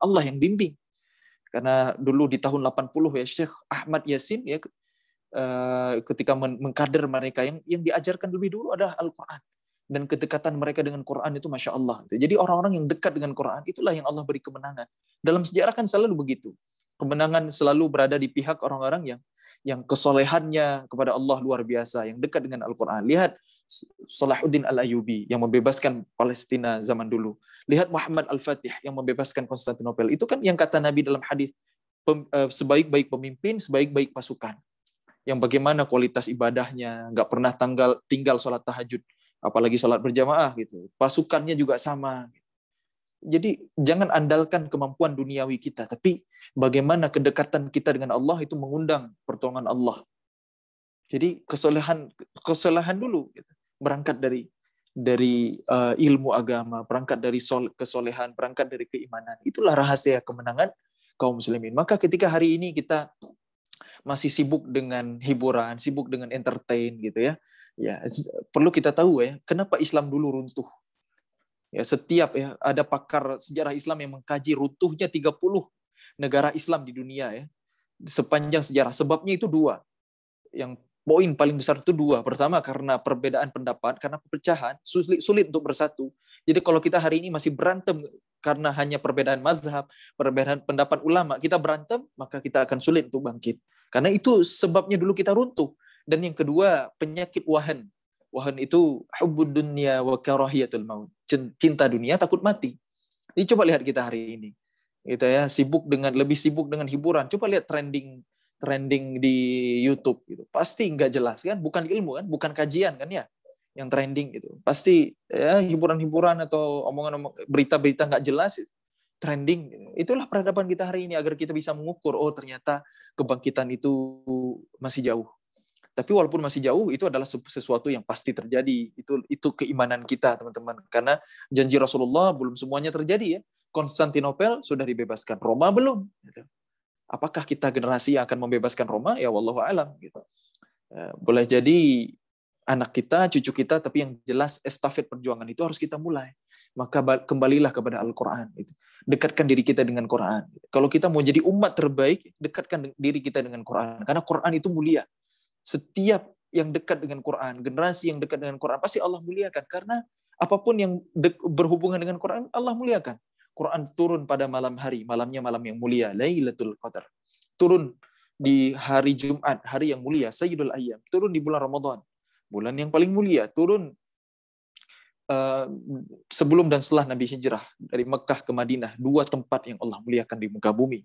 Allah yang bimbing. Karena dulu di tahun 80 ya Syekh Ahmad Yasin ya ketika mengkader mereka yang diajarkan lebih dulu adalah Al-Quran. Dan kedekatan mereka dengan Quran itu Masya Allah. Jadi orang-orang yang dekat dengan Quran itulah yang Allah beri kemenangan. Dalam sejarah kan selalu begitu. Kemenangan selalu berada di pihak orang-orang yang kesolehannya kepada Allah luar biasa, yang dekat dengan Al-Quran. Lihat Salahuddin Al-Ayyubi yang membebaskan Palestina zaman dulu. Lihat Muhammad Al-Fatih yang membebaskan Konstantinopel. Itu kan yang kata Nabi dalam hadis, sebaik-baik pemimpin, sebaik-baik pasukan. Yang bagaimana kualitas ibadahnya, nggak pernah tinggal sholat tahajud, apalagi sholat berjamaah gitu. Pasukannya juga sama. Jadi jangan andalkan kemampuan duniawi kita, tapi bagaimana kedekatan kita dengan Allah itu mengundang pertolongan Allah. Jadi kesalehan dulu gitu. Berangkat dari ilmu agama, berangkat dari kesolehan, berangkat dari keimanan. Itulah rahasia kemenangan kaum muslimin. Maka ketika hari ini kita masih sibuk dengan hiburan, sibuk dengan entertain gitu ya. Ya, perlu kita tahu ya, kenapa Islam dulu runtuh. Ya, setiap ya ada pakar sejarah Islam yang mengkaji runtuhnya 30 negara Islam di dunia ya. Sepanjang sejarah. Sebabnya itu dua. Yang poin paling besar itu dua. Pertama karena perbedaan pendapat, karena perpecahan, sulit untuk bersatu. Jadi kalau kita hari ini masih berantem karena hanya perbedaan mazhab, perbedaan pendapat ulama, kita berantem, maka kita akan sulit untuk bangkit. Karena itu sebabnya dulu kita runtuh. Dan yang kedua, penyakit wahan. Wahan itu hubbud dunya wa karahiyatul maut. Cinta dunia, takut mati. Jadi coba lihat kita hari ini. Gitu ya, lebih sibuk dengan hiburan. Coba lihat trending di YouTube gitu. Pasti nggak jelas kan, bukan ilmu kan, bukan kajian kan ya. Yang trending gitu. Pasti ya hiburan-hiburan atau omongan-omongan berita-berita nggak jelas itu. Trending. Itulah peradaban kita hari ini agar kita bisa mengukur, oh ternyata kebangkitan itu masih jauh. Tapi walaupun masih jauh, itu adalah sesuatu yang pasti terjadi. Itu keimanan kita, teman-teman. Karena janji Rasulullah belum semuanya terjadi ya. Konstantinopel sudah dibebaskan, Roma belum. Apakah kita generasi yang akan membebaskan Roma? Ya wallahu a'lam gitu. Boleh jadi anak kita, cucu kita, tapi yang jelas estafet perjuangan itu harus kita mulai. Maka kembalilah kepada Al-Quran. Dekatkan diri kita dengan Quran. Kalau kita mau jadi umat terbaik, dekatkan diri kita dengan Quran. Karena Quran itu mulia. Setiap yang dekat dengan Quran, generasi yang dekat dengan Quran, pasti Allah muliakan. Karena apapun yang berhubungan dengan Quran, Allah muliakan. Quran turun pada malam hari, malamnya malam yang mulia, Lailatul Qadar. Turun di hari Jumat, hari yang mulia, Sayyidul Ayyam. Turun di bulan Ramadan, bulan yang paling mulia. Turun sebelum dan setelah Nabi hijrah dari Mekah ke Madinah, dua tempat yang Allah muliakan di muka bumi.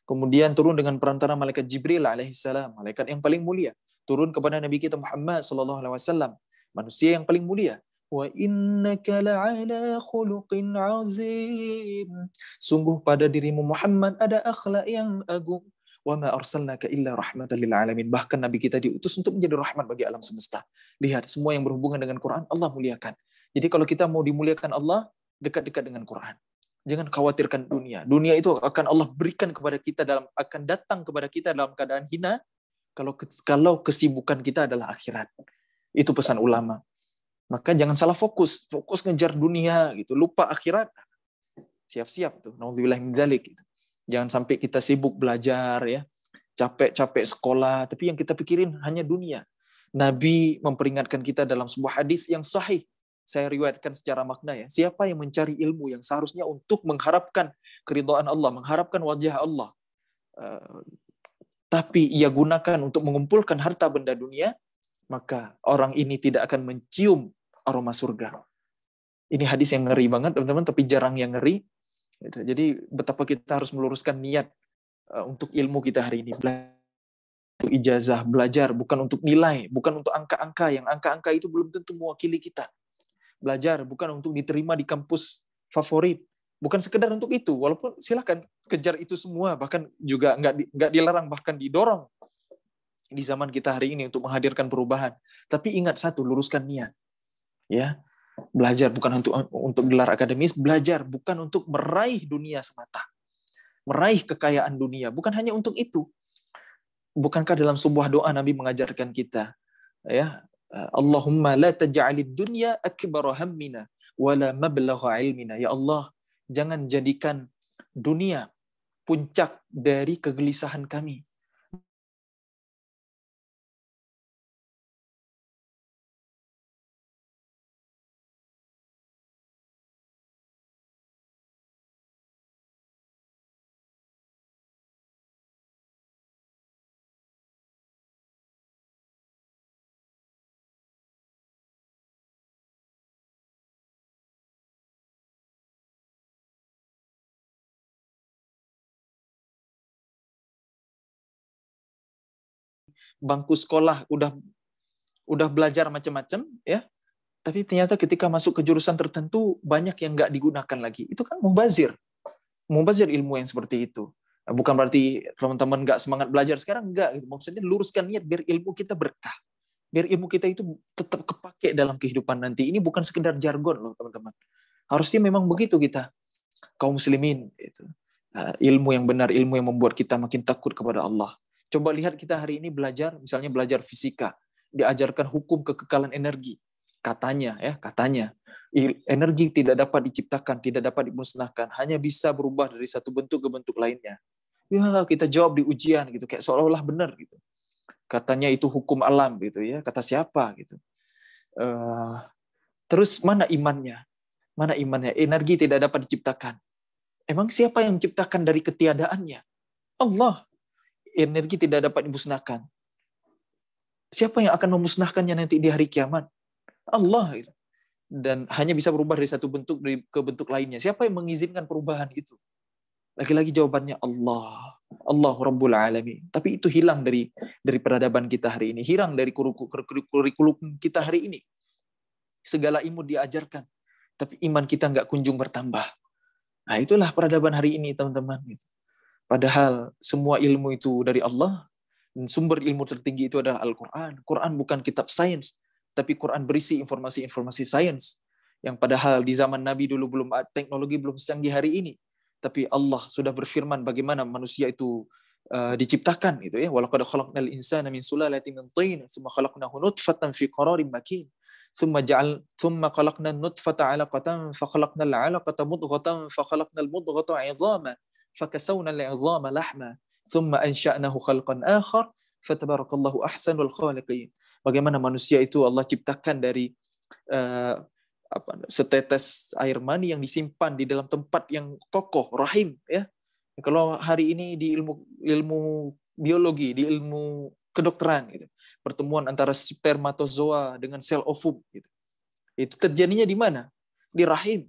Kemudian turun dengan perantara malaikat Jibril alaihissalam, malaikat yang paling mulia. Turun kepada Nabi kita Muhammad sallallahu alaihi wasallam, manusia yang paling mulia. Wa innaka la'ala khuluqin 'azim. Sungguh pada dirimu Muhammad ada akhlak yang agung. Wa ma arsalnaka illa rahmatan lil alamin. Bahkan Nabi kita diutus untuk menjadi rahmat bagi alam semesta. Lihat, semua yang berhubungan dengan Quran Allah muliakan. Jadi kalau kita mau dimuliakan Allah, dekat-dekat dengan Quran. Jangan khawatirkan dunia. Dunia itu akan Allah berikan kepada kita akan datang kepada kita dalam keadaan hina kalau kesibukan kita adalah akhirat. Itu pesan ulama. Maka jangan salah fokus ngejar dunia gitu, lupa akhirat. Siap-siap tuh, naudzubillah min dzalik gitu. Jangan sampai kita sibuk belajar ya, capek-capek sekolah, tapi yang kita pikirin hanya dunia. Nabi memperingatkan kita dalam sebuah hadis yang sahih. Saya riwayatkan secara makna ya. Siapa yang mencari ilmu yang seharusnya untuk mengharapkan keridhaan Allah, mengharapkan wajah Allah, tapi ia gunakan untuk mengumpulkan harta benda dunia, maka orang ini tidak akan mencium aroma surga. Ini hadis yang ngeri banget, teman-teman, tapi jarang yang ngeri. Jadi betapa kita harus meluruskan niat untuk ilmu kita hari ini. Ijazah, belajar bukan untuk nilai, bukan untuk angka-angka. Yang angka-angka itu belum tentu mewakili kita. Belajar bukan untuk diterima di kampus favorit. Bukan sekedar untuk itu, walaupun silakan kejar itu semua, bahkan juga nggak dilarang, bahkan didorong di zaman kita hari ini untuk menghadirkan perubahan. Tapi ingat satu, luruskan niat. Ya, belajar bukan untuk gelar akademis, belajar bukan untuk meraih dunia semata, meraih kekayaan dunia, bukan hanya untuk itu. Bukankah dalam sebuah doa Nabi mengajarkan kita, ya, Allahumma la taj'alid dunya akbara hammina wala mablagha ilmina. Ya Allah, jangan jadikan dunia puncak dari kegelisahan kami. Bangku sekolah udah belajar macam-macam ya, tapi ternyata ketika masuk ke jurusan tertentu banyak yang nggak digunakan lagi. Itu kan mubazir ilmu yang seperti itu. Bukan berarti teman-teman nggak semangat belajar sekarang, nggak gitu. Maksudnya luruskan niat biar ilmu kita berkah, biar ilmu kita itu tetap kepake dalam kehidupan nanti. Ini bukan sekedar jargon loh teman-teman. Harusnya memang begitu kita kaum muslimin itu. Ilmu yang benar, ilmu yang membuat kita makin takut kepada Allah. Coba lihat kita hari ini belajar, misalnya belajar fisika, diajarkan hukum kekekalan energi. Katanya energi tidak dapat diciptakan, tidak dapat dimusnahkan, hanya bisa berubah dari satu bentuk ke bentuk lainnya. Ya, kita jawab di ujian gitu, kayak seolah-olah benar gitu. Katanya itu hukum alam gitu ya, kata siapa gitu. Terus mana imannya? Mana imannya? Energi tidak dapat diciptakan. Emang siapa yang menciptakan dari ketiadaannya? Allah. Energi tidak dapat dimusnahkan. Siapa yang akan memusnahkannya nanti di hari kiamat? Allah. Dan hanya bisa berubah dari satu bentuk ke bentuk lainnya. Siapa yang mengizinkan perubahan itu? Lagi-lagi jawabannya Allah. Allah Rabbul Alamin. Tapi itu hilang dari peradaban kita hari ini. Hilang dari kurikulum kita hari ini. Segala ilmu diajarkan. Tapi iman kita nggak kunjung bertambah. Nah, itulah peradaban hari ini, teman-teman. Padahal semua ilmu itu dari Allah, dan sumber ilmu tertinggi itu adalah Al-Quran. Quran bukan kitab sains, tapi Quran berisi informasi-informasi sains. Yang padahal di zaman Nabi dulu teknologi belum secanggih hari ini. Tapi Allah sudah berfirman bagaimana manusia itu diciptakan gitu ya. Walaqad khalaqnal insana min sulalatin min tin, tsumma khalaqnahu nutfatan fi qararin makin. ثم خلقنا النطفة علقة فخلقنا العلقة مضغة فخلقنا المضغة عظاما فكسونا العظام لحما ثم أنشأناه خلقا آخر فتبارك الله أحسن الخالقين. Bagaimana manusia itu Allah ciptakan dari setetes air mani yang disimpan di dalam tempat yang kokoh, rahim ya. Kalau hari ini di ilmu biologi, di ilmu kedokteran gitu, pertemuan antara spermatozoa dengan sel ovum gitu. Itu terjadinya di mana? Di rahim.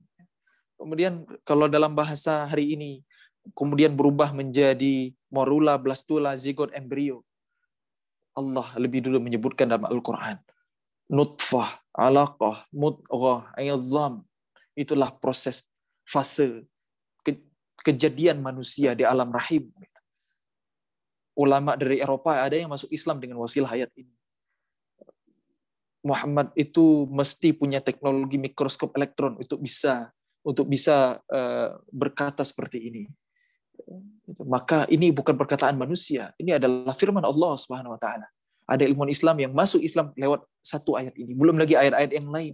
Kemudian kalau dalam bahasa hari ini kemudian berubah menjadi morula, blastula, zigot, embrio. Allah lebih dulu menyebutkan dalam Al-Qur'an. Nutfah, alaqah, mudghah, izam. Itulah proses fase kejadian manusia di alam rahim. Ulama dari Eropa ada yang masuk Islam dengan wasilah ayat ini. Muhammad itu mesti punya teknologi mikroskop elektron untuk bisa berkata seperti ini. Maka ini bukan perkataan manusia, ini adalah firman Allah Subhanahu wa taala. Ada ilmuwan Islam yang masuk Islam lewat satu ayat ini, belum lagi ayat-ayat yang lain.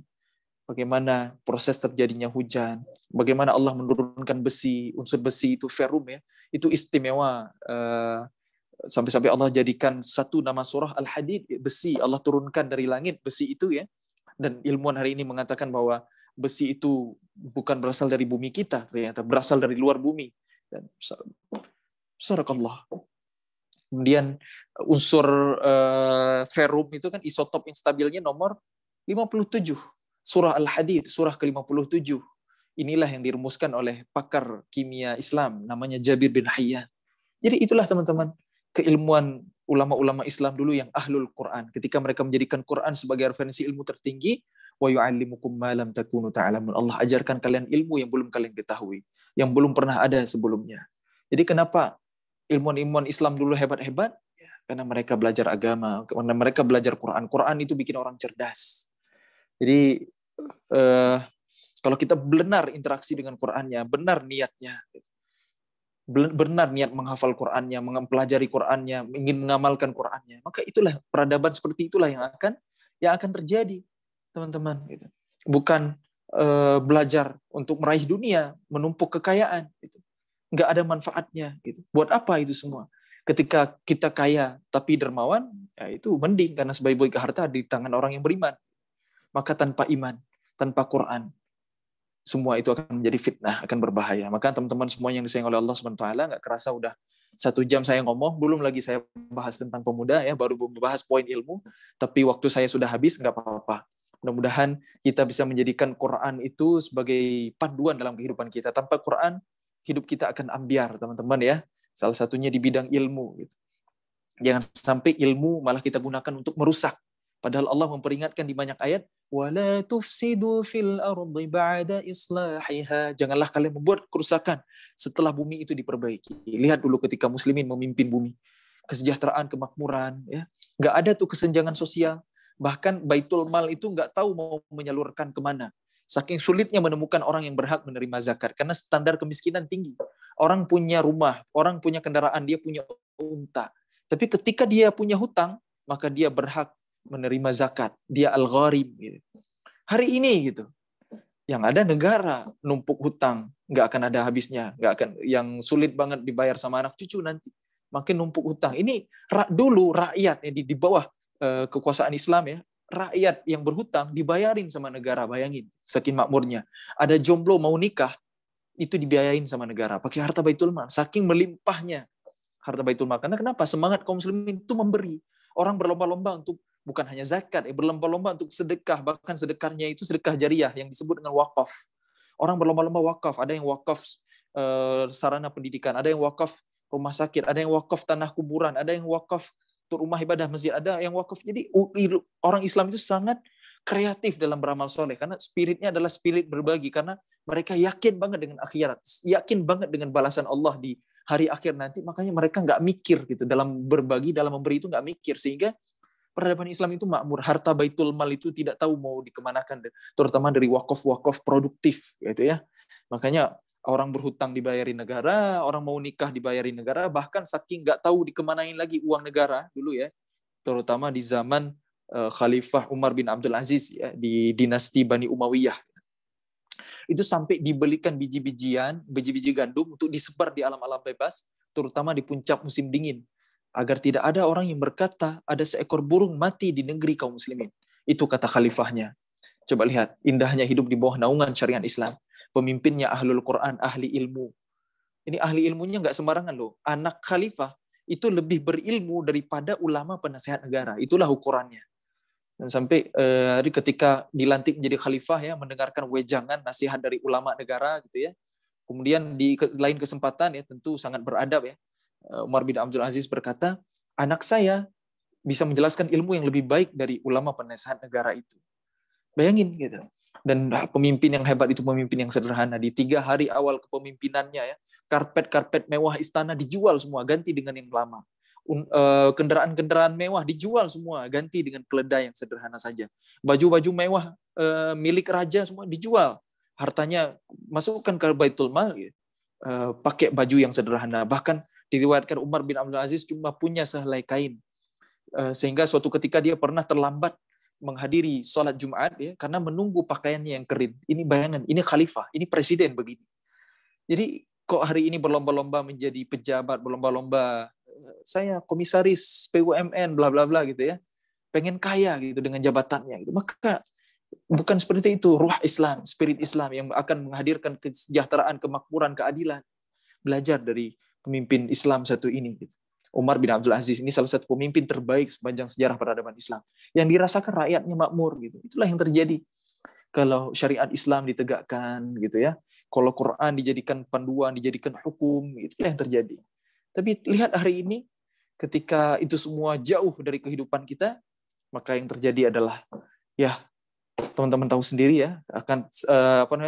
Bagaimana proses terjadinya hujan, bagaimana Allah menurunkan besi, unsur besi itu ferrum ya, itu istimewa. Sampai-sampai Allah jadikan satu nama surah Al-Hadid, besi, Allah turunkan dari langit besi itu ya. Dan ilmuwan hari ini mengatakan bahwa besi itu bukan berasal dari bumi kita, ternyata berasal dari luar bumi. Dan Subhanallah. Kemudian unsur ferrum itu kan isotop instabilnya nomor 57. Surah Al-Hadid, surah ke-57. Inilah yang dirumuskan oleh pakar kimia Islam, namanya Jabir bin Hayyan. Jadi itulah teman-teman, keilmuan ulama-ulama Islam dulu yang ahlul Quran. Ketika mereka menjadikan Quran sebagai referensi ilmu tertinggi, wa yu'allimukum ma lam takunu ta'lamun. Allah ajarkan kalian ilmu yang belum kalian ketahui, yang belum pernah ada sebelumnya. Jadi kenapa ilmuwan-ilmuwan Islam dulu hebat-hebat? Karena mereka belajar agama, karena mereka belajar Quran. Quran itu bikin orang cerdas. Jadi kalau kita benar interaksi dengan Qurannya, benar niatnya, benar niat menghafal Qurannya, mempelajari Qurannya, ingin mengamalkan Qurannya, maka itulah peradaban seperti itulah yang akan terjadi, teman-teman. Bukan belajar untuk meraih dunia, menumpuk kekayaan. nggak ada manfaatnya gitu. Buat apa itu semua? Ketika kita kaya tapi dermawan, ya itu mending, karena sebaik-baik harta di tangan orang yang beriman. Maka tanpa iman, tanpa Quran, semua itu akan menjadi fitnah, akan berbahaya. Maka teman-teman semua yang disayang oleh Allah SWT, nggak kerasa udah 1 jam saya ngomong, belum lagi saya bahas tentang pemuda, ya baru membahas poin ilmu, tapi waktu saya sudah habis, nggak apa-apa. Mudah-mudahan kita bisa menjadikan Quran itu sebagai panduan dalam kehidupan kita. Tanpa Quran, hidup kita akan ambiar, teman-teman ya. Salah satunya di bidang ilmu. Gitu. Jangan sampai ilmu malah kita gunakan untuk merusak. Padahal Allah memperingatkan di banyak ayat, وَلَا تُفْسِدُوا فِي الْأَرْضِ بَعْدَ إِصْلَاحِهَا. Janganlah kalian membuat kerusakan setelah bumi itu diperbaiki. Lihat dulu ketika muslimin memimpin bumi. Kesejahteraan, kemakmuran. Ya. Nggak ada tuh kesenjangan sosial. Bahkan Baitul Mal itu nggak tahu mau menyalurkan kemana. Saking sulitnya menemukan orang yang berhak menerima zakat. Karena standar kemiskinan tinggi. Orang punya rumah, orang punya kendaraan, dia punya unta. Tapi ketika dia punya hutang, maka dia berhak menerima zakat. Dia al-gharib. Gitu. Hari ini gitu, yang ada negara numpuk hutang, nggak akan ada habisnya, nggak akan, yang sulit banget dibayar sama anak cucu nanti. Makin numpuk hutang. Ini dulu rakyat di bawah kekuasaan Islam ya, rakyat yang berhutang dibayarin sama negara, bayangin, saking makmurnya. Ada jomblo mau nikah, itu dibiayain sama negara, pakai harta Baitul Mal, saking melimpahnya harta Baitul Mal. Karena kenapa? Semangat kaum muslimin itu memberi. Orang berlomba-lomba untuk bukan hanya zakat, berlomba-lomba untuk sedekah, bahkan sedekahnya itu sedekah jariah yang disebut dengan wakaf. Orang berlomba-lomba wakaf, ada yang wakaf sarana pendidikan, ada yang wakaf rumah sakit, ada yang wakaf tanah kuburan, ada yang wakaf untuk rumah ibadah masjid, ada yang wakaf. Jadi orang Islam itu sangat kreatif dalam beramal soleh, karena spiritnya adalah spirit berbagi, karena mereka yakin banget dengan akhirat, yakin banget dengan balasan Allah di hari akhir nanti, makanya mereka nggak mikir gitu dalam berbagi, dalam memberi itu nggak mikir, sehingga peradaban Islam itu makmur. Harta Baitul Mal itu tidak tahu mau dikemanakan, terutama dari wakaf-wakaf produktif, gitu ya. Makanya orang berhutang dibayarin negara, orang mau nikah dibayarin negara, bahkan saking nggak tahu dikemanain lagi uang negara dulu ya, terutama di zaman Khalifah Umar bin Abdul Aziz ya, di dinasti Bani Umayyah. Itu sampai dibelikan biji-biji gandum untuk disebar di alam-alam bebas, terutama di puncak musim dingin, agar tidak ada orang yang berkata ada seekor burung mati di negeri kaum muslimin. Itu kata khalifahnya. Coba lihat, indahnya hidup di bawah naungan syariat Islam. Pemimpinnya ahlul Quran, ahli ilmu. Ini ahli ilmunya nggak sembarangan loh. Anak khalifah itu lebih berilmu daripada ulama penasehat negara. Itulah ukurannya. Dan sampai ketika dilantik menjadi khalifah ya, mendengarkan wejangan nasihat dari ulama negara gitu ya. Kemudian di lain kesempatan ya, tentu sangat beradab ya, Umar bin Abdul Aziz berkata, anak saya bisa menjelaskan ilmu yang lebih baik dari ulama penasehat negara itu. Bayangin gitu. Dan pemimpin yang hebat itu pemimpin yang sederhana. Di 3 hari awal kepemimpinannya ya, karpet-karpet mewah istana dijual semua, ganti dengan yang lama. Kendaraan-kendaraan mewah dijual semua, ganti dengan keledai yang sederhana saja. Baju-baju mewah milik raja semua dijual. Hartanya masukkan ke Baitul Mal, pakai baju yang sederhana. Bahkan diriwayatkan Umar bin Abdul Aziz cuma punya sehelai kain. Sehingga suatu ketika dia pernah terlambat menghadiri sholat Jumat ya, karena menunggu pakaiannya yang kering. Ini bayangan, ini khalifah, ini presiden begini. Jadi kok hari ini berlomba-lomba menjadi pejabat, berlomba-lomba saya komisaris BUMN bla bla bla gitu ya, pengen kaya gitu dengan jabatannya gitu. Maka bukan seperti itu ruh Islam, spirit Islam yang akan menghadirkan kesejahteraan, kemakmuran, keadilan. Belajar dari pemimpin Islam satu ini gitu. Umar bin Abdul Aziz ini salah satu pemimpin terbaik sepanjang sejarah peradaban Islam yang dirasakan rakyatnya makmur gitu. Itulah yang terjadi kalau syariat Islam ditegakkan gitu ya. Kalau Quran dijadikan panduan, dijadikan hukum, itulah yang terjadi. Tapi lihat hari ini, ketika itu semua jauh dari kehidupan kita, maka yang terjadi adalah, ya teman-teman tahu sendiri ya, akan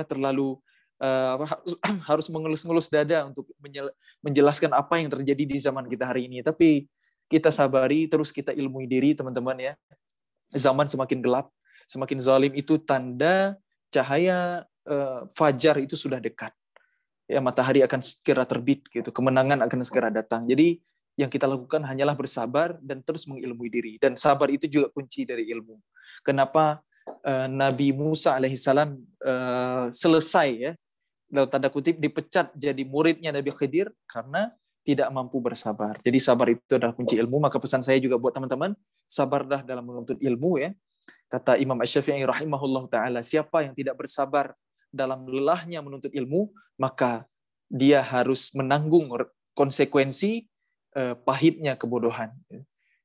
terlalu harus mengelus-ngelus dada untuk menjelaskan apa yang terjadi di zaman kita hari ini. Tapi kita sabari, terus kita ilmui diri teman-teman ya. Zaman semakin gelap, semakin zalim, itu tanda cahaya fajar itu sudah dekat. Ya, matahari akan segera terbit gitu, kemenangan akan segera datang. Jadi yang kita lakukan hanyalah bersabar dan terus mengilmui diri, dan sabar itu juga kunci dari ilmu. Kenapa Nabi Musa alaihissalam selesai ya dalam tanda kutip dipecat jadi muridnya Nabi Khidir karena tidak mampu bersabar. Jadi sabar itu adalah kunci ilmu. Maka pesan saya juga buat teman-teman, sabarlah dalam menuntut ilmu ya. Kata Imam Asy-Syafi'i rahimahullah ta'ala, siapa yang tidak bersabar dalam lelahnya menuntut ilmu, maka dia harus menanggung konsekuensi pahitnya kebodohan.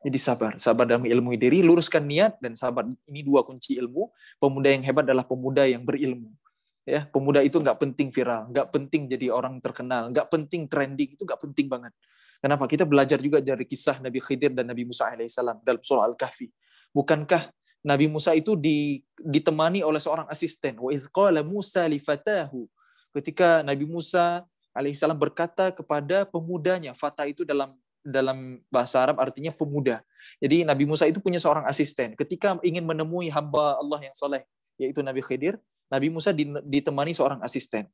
Jadi sabar dalam ilmu diri, luruskan niat dan sabar. Ini dua kunci ilmu. Pemuda yang hebat adalah pemuda yang berilmu. Ya, pemuda itu nggak penting viral, nggak penting jadi orang terkenal, nggak penting trending, itu nggak penting banget. Kenapa? Kita belajar juga dari kisah Nabi Khidir dan Nabi Musa alaihissalam dalam surah Al-Kahfi. Bukankah Nabi Musa itu ditemani oleh seorang asisten? Wa idz qala Musa li fatahu. Ketika Nabi Musa alaihissalam berkata kepada pemudanya, fata itu dalam bahasa Arab artinya pemuda. Jadi Nabi Musa itu punya seorang asisten. Ketika ingin menemui hamba Allah yang soleh, yaitu Nabi Khidir, Nabi Musa ditemani seorang asisten.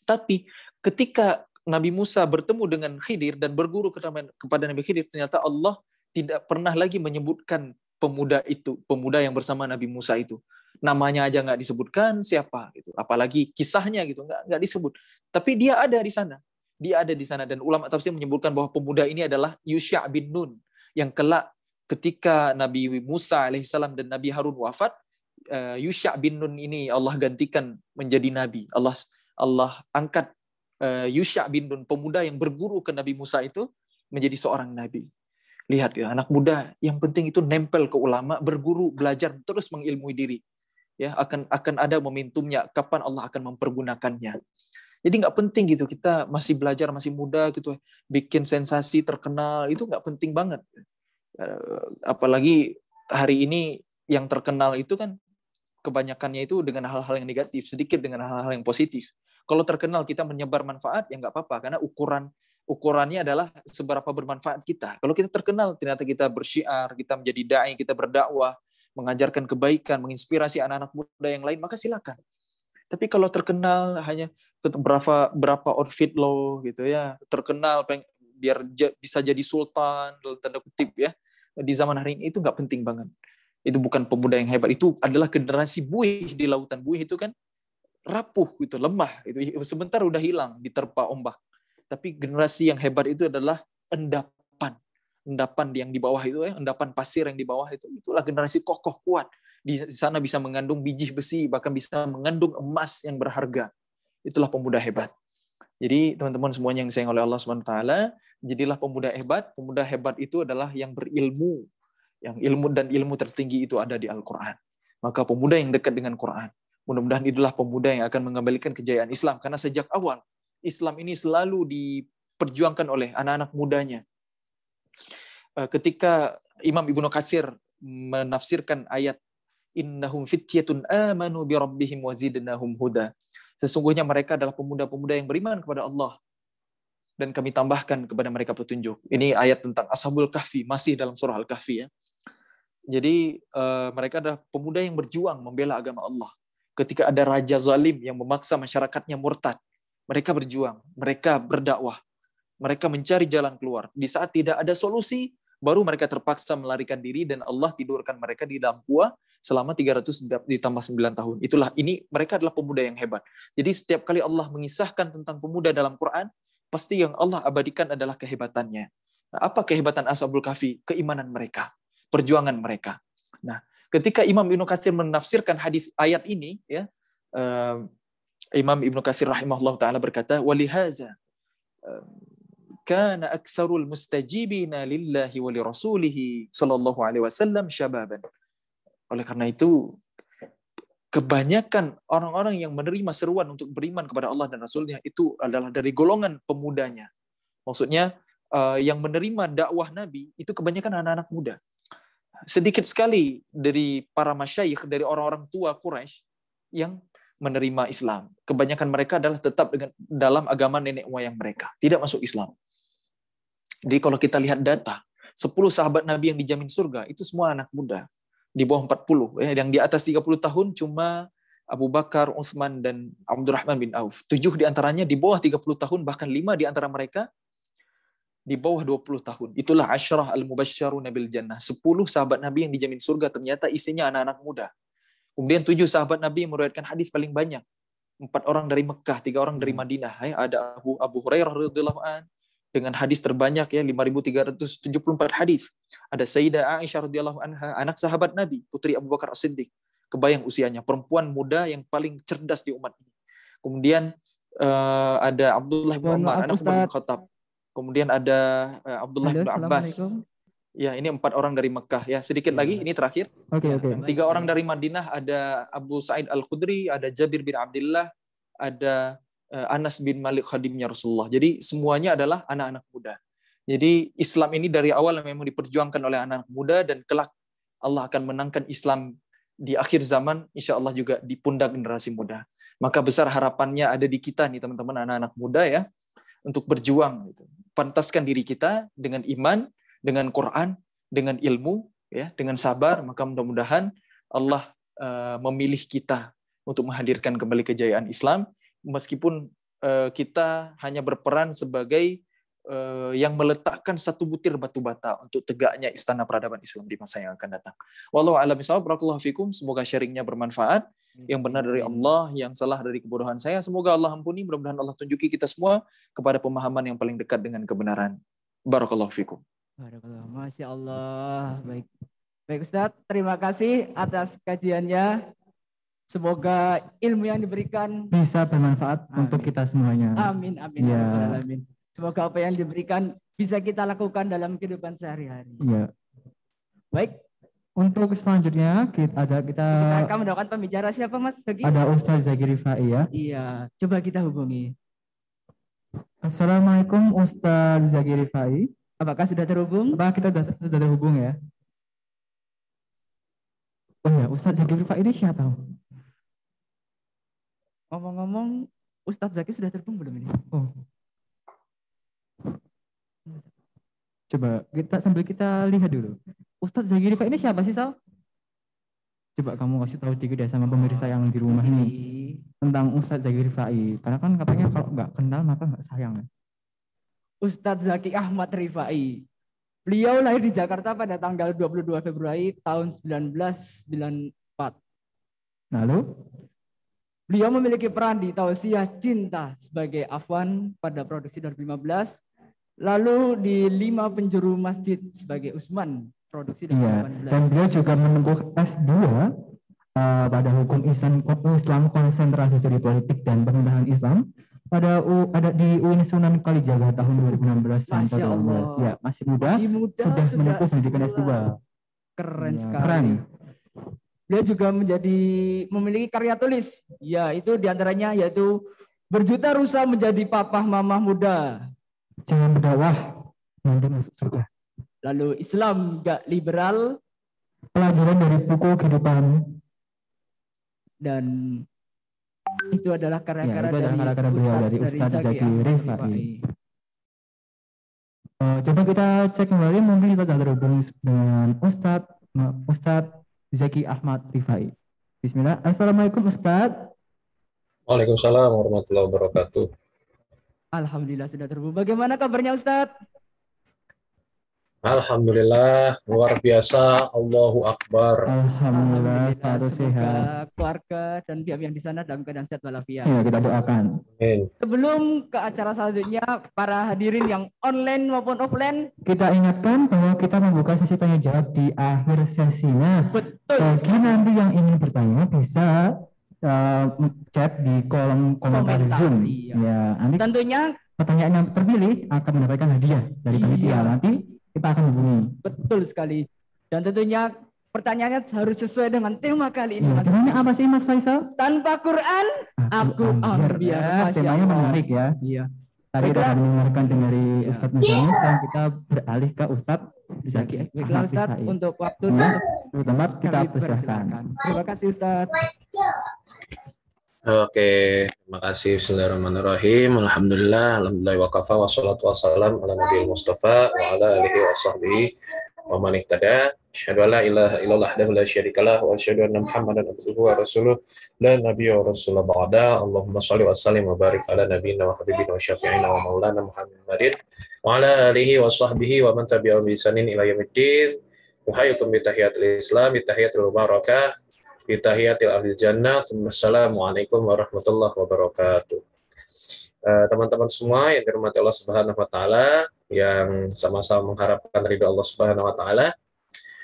Tapi ketika Nabi Musa bertemu dengan Khidir dan berguru kepada Nabi Khidir, ternyata Allah tidak pernah lagi menyebutkan pemuda itu, pemuda yang bersama Nabi Musa itu. Namanya aja nggak disebutkan siapa gitu. Apalagi kisahnya gitu, nggak disebut. Tapi dia ada di sana. Dia ada di sana, dan ulama tafsir menyebutkan bahwa pemuda ini adalah Yusha' bin Nun, yang kelak ketika Nabi Musa alaihissalam dan Nabi Harun wafat, Yusha' bin Nun ini Allah gantikan menjadi nabi. Allah angkat Yusha' bin Nun, pemuda yang berguru ke Nabi Musa itu, menjadi seorang nabi. Lihat ya, anak muda yang penting itu nempel ke ulama, berguru, belajar, terus mengilmui diri. Ya, akan ada momentumnya kapan Allah akan mempergunakannya. Jadi nggak penting gitu, kita masih belajar, masih muda gitu, bikin sensasi, terkenal, itu nggak penting banget. Apalagi hari ini yang terkenal itu kan kebanyakannya itu dengan hal-hal yang negatif, sedikit dengan hal-hal yang positif. Kalau terkenal kita menyebar manfaat, ya nggak apa-apa, karena ukurannya adalah seberapa bermanfaat kita. Kalau kita terkenal, ternyata kita bersyiar, kita menjadi dai, kita berdakwah, mengajarkan kebaikan, menginspirasi anak-anak muda yang lain, maka silakan. Tapi kalau terkenal hanya berapa outfit lo gitu ya, terkenal biar bisa jadi sultan dalam tanda kutip ya, di zaman hari ini, itu nggak penting banget. Itu bukan pemuda yang hebat, itu adalah generasi buih di lautan. Buih itu kan rapuh gitu, lemah, itu sebentar udah hilang diterpa ombak. Tapi generasi yang hebat itu adalah endapan yang di bawah itu ya, endapan pasir yang di bawah itu, itulah generasi kokoh kuat. Di sana bisa mengandung biji besi, bahkan bisa mengandung emas yang berharga. Itulah pemuda hebat. Jadi teman-teman semuanya yang disayang oleh Allah Subhanahu wa taala, jadilah pemuda hebat. Pemuda hebat itu adalah yang berilmu. Yang ilmu tertinggi itu ada di Al-Qur'an. Maka pemuda yang dekat dengan Quran, mudah-mudahan itulah pemuda yang akan mengembalikan kejayaan Islam, karena sejak awal Islam ini selalu diperjuangkan oleh anak-anak mudanya. Ketika Imam Ibnu Katsir menafsirkan ayat innahum fityatun amanu bi rabbihim wa zidnahum huda. Sesungguhnya mereka adalah pemuda-pemuda yang beriman kepada Allah dan kami tambahkan kepada mereka petunjuk. Ini ayat tentang Ashabul Kahfi, masih dalam surah Al-Kahfi ya. Jadi mereka adalah pemuda yang berjuang membela agama Allah. Ketika ada raja zalim yang memaksa masyarakatnya murtad, mereka berjuang, mereka berdakwah, mereka mencari jalan keluar. Di saat tidak ada solusi, baru mereka terpaksa melarikan diri dan Allah tidurkan mereka di dalam gua selama 300 ditambah 9 tahun. Mereka adalah pemuda yang hebat. Jadi setiap kali Allah mengisahkan tentang pemuda dalam Quran, pasti yang Allah abadikan adalah kehebatannya. Nah, apa kehebatan Ashabul Kahfi? Keimanan mereka, perjuangan mereka. Nah, ketika Imam Ibnu Katsir menafsirkan hadis ayat ini, ya, Imam Ibnu Katsir rahimahullah taala berkata, "Walihaza kana aktsarul mustajibina lillahi wa lirasulihi sallallahu alaihi wasallam syababan." Oleh karena itu, kebanyakan orang-orang yang menerima seruan untuk beriman kepada Allah dan Rasulnya itu adalah dari golongan pemudanya. Maksudnya, yang menerima dakwah Nabi itu kebanyakan anak-anak muda. Sedikit sekali dari para masyayikh, dari orang-orang tua Quraisy yang menerima Islam. Kebanyakan mereka adalah tetap dalam agama nenek moyang mereka, tidak masuk Islam. Jadi kalau kita lihat data, 10 sahabat Nabi yang dijamin surga itu semua anak muda, di bawah 40. Yang di atas 30 tahun cuma Abu Bakar, Utsman, dan Abdurrahman bin Auf. 7 di antaranya di bawah 30 tahun, bahkan 5 di antara mereka di bawah 20 tahun. Itulah Asyrah al-Mubasysyaruna bil Jannah. 10 sahabat Nabi yang dijamin surga ternyata isinya anak-anak muda. Kemudian 7 sahabat Nabi yang meriwayatkan hadis paling banyak. 4 orang dari Mekah, 3 orang dari Madinah. Ya, ada Abu Hurairah radhiyallahu an dengan hadis terbanyak ya 5.374 hadis. Ada Sayyidah Aisyah radhiyallahu anha, anak sahabat Nabi, putri Abu Bakar As-Siddiq. Kebayang usianya, perempuan muda yang paling cerdas di umat ini. Kemudian ada Abdullah bin Umar, anak Umar bin Khattab. Kemudian ada Abdullah bin Abbas. Ya, ini 4 orang dari Mekah ya. Sedikit lagi, ini terakhir. Yang 3 orang dari Madinah ada Abu Sa'id Al-Khudri, ada Jabir bin Abdullah, ada Anas bin Malik khadimnya Rasulullah. Jadi semuanya adalah anak-anak muda. Jadi Islam ini dari awal memang diperjuangkan oleh anak-anak muda, dan kelak Allah akan menangkan Islam di akhir zaman, insya Allah juga di pundak generasi muda. Maka besar harapannya ada di kita nih teman-teman anak-anak muda ya, untuk berjuang. Gitu. Pantaskan diri kita dengan iman, dengan Quran, dengan ilmu, ya, dengan sabar, maka mudah-mudahan Allah memilih kita untuk menghadirkan kembali kejayaan Islam, meskipun kita hanya berperan sebagai yang meletakkan satu butir batu bata untuk tegaknya istana peradaban Islam di masa yang akan datang. Wallahu a'lam bishawab. Barakallahu fikum. Semoga sharingnya bermanfaat. Yang benar dari Allah, yang salah dari kebodohan saya. Semoga Allah ampuni. Mudah-mudahan Allah tunjuki kita semua kepada pemahaman yang paling dekat dengan kebenaran. Barakallahu fikum. Barakallah, Masya Allah. Baik, baik Ustadz, terima kasih atas kajiannya. Semoga ilmu yang diberikan bisa bermanfaat untuk kita semuanya. Amin, amin. Ya. Amin. Semoga apa yang diberikan bisa kita lakukan dalam kehidupan sehari-hari. Ya. Baik. Untuk selanjutnya kita akan mendoakan pembicara siapa Mas Zaki? Ada Ustaz Zaki Rifai ya. Iya, coba kita hubungi. Assalamualaikum Ustaz Zaki Rifai. Apakah sudah terhubung? Apakah kita sudah terhubung ya? Oh ya, Ustaz Zaki Rifai ini siapa? Ngomong-ngomong, Ustaz Zaki sudah terhubung belum ini? Oh. Coba sambil kita lihat dulu. Ustaz Zaki Rifai ini siapa sih, Sal? Coba kamu kasih tahu dikit deh sama pemirsa yang di rumah nih tentang Ustaz Zaki Rifai. Karena kan katanya kalau nggak kenal maka nggak sayang. Ustadz Zaki Ahmad Rifai. Beliau lahir di Jakarta pada tanggal 22 Februari tahun 1994. Lalu? Beliau memiliki peran di Tausiah Cinta sebagai Afwan pada produksi 2015. Lalu di 5 penjuru masjid sebagai Usman produksi 2018. Dan beliau juga menempuh S2 pada hukum Islam konsentrasi studi politik dan pemerintahan Islam ada di UIN Sunan Kalijaga tahun 2016 sampai 2012. Ya, masih muda sudah menempuh pendidikan S2. Keren sekali. Keren. Dia juga memiliki karya tulis, yaitu diantaranya yaitu Berjuta Rusa Menjadi Papa Mama Muda. Jangan berdakwah, nanti masuk surga. Lalu Islam Gak Liberal. Pelajaran dari buku kehidupan. Dan itu adalah karya-karya dari Ustaz Zaki Rifai. Coba kita cek kembali, mungkin kita sudah terhubung dengan Ustaz Zaki Ahmad Rifai. Bismillah. Assalamualaikum Ustaz. Waalaikumsalam warahmatullahi wabarakatuh. Alhamdulillah sudah terhubung. Bagaimana kabarnya Ustaz? Alhamdulillah, luar biasa, Allahu Akbar. Alhamdulillah, semoga keluarga dan pihak yang di sana dalam keadaan sehat walafiat. Ya, kita doakan. Amin. Sebelum ke acara selanjutnya, para hadirin yang online maupun offline, kita ingatkan bahwa kita membuka sesi tanya jawab di akhir sesinya. Betul. Bagi nanti yang ingin bertanya bisa chat di kolom komentar Zoom. Iya. Ya, nanti tentunya pertanyaan yang terpilih akan mendapatkan hadiah dari panitia. Nanti kita akan hubungi. Betul sekali. Dan tentunya pertanyaannya harus sesuai dengan tema kali ini. Ya, temanya apa sih Mas Faisal? Tanpa Quran, aku ambiar. Temanya menarik ya. Iya. Tadi kita mendengarkan dari Ustadz Muhammad, sekarang kita beralih ke Ustadz Zaki. Baiklah Ustadz, untuk waktunya tempat kita persilahkan. Terima kasih Ustadz. Oke, terima kasih. Bismillahirrahmanirrahim. Alhamdulillah wa kafa wassalatu wassalam ala nabiyil mustafa wa ala alihi wa sahbihi wa man ihtada. Asyhadu an la ilaha illallah wahdahu la syarikalah wa asyhadu anna Muhammadan abduhu wa rasuluh la nabiyya wa rasulullah ba'da. Allahumma shalli wa sallim wa barik ala nabiyyina wa habibina wa syafi'ina wa maulana Muhammadin wa ala alihi wa sahbihi wa man tabi'ahum bi ihsanin ila yaumiddin. Uhayyikum bi tahiyatil Islam, bi tahiyatil barakah. bitahiyatil ahli jannah. Wassalamualaikum warahmatullahi wabarakatuh. Teman-teman semua yang dirahmati Allah Subhanahu wa taala, yang sama-sama mengharapkan ridha Allah Subhanahu wa taala.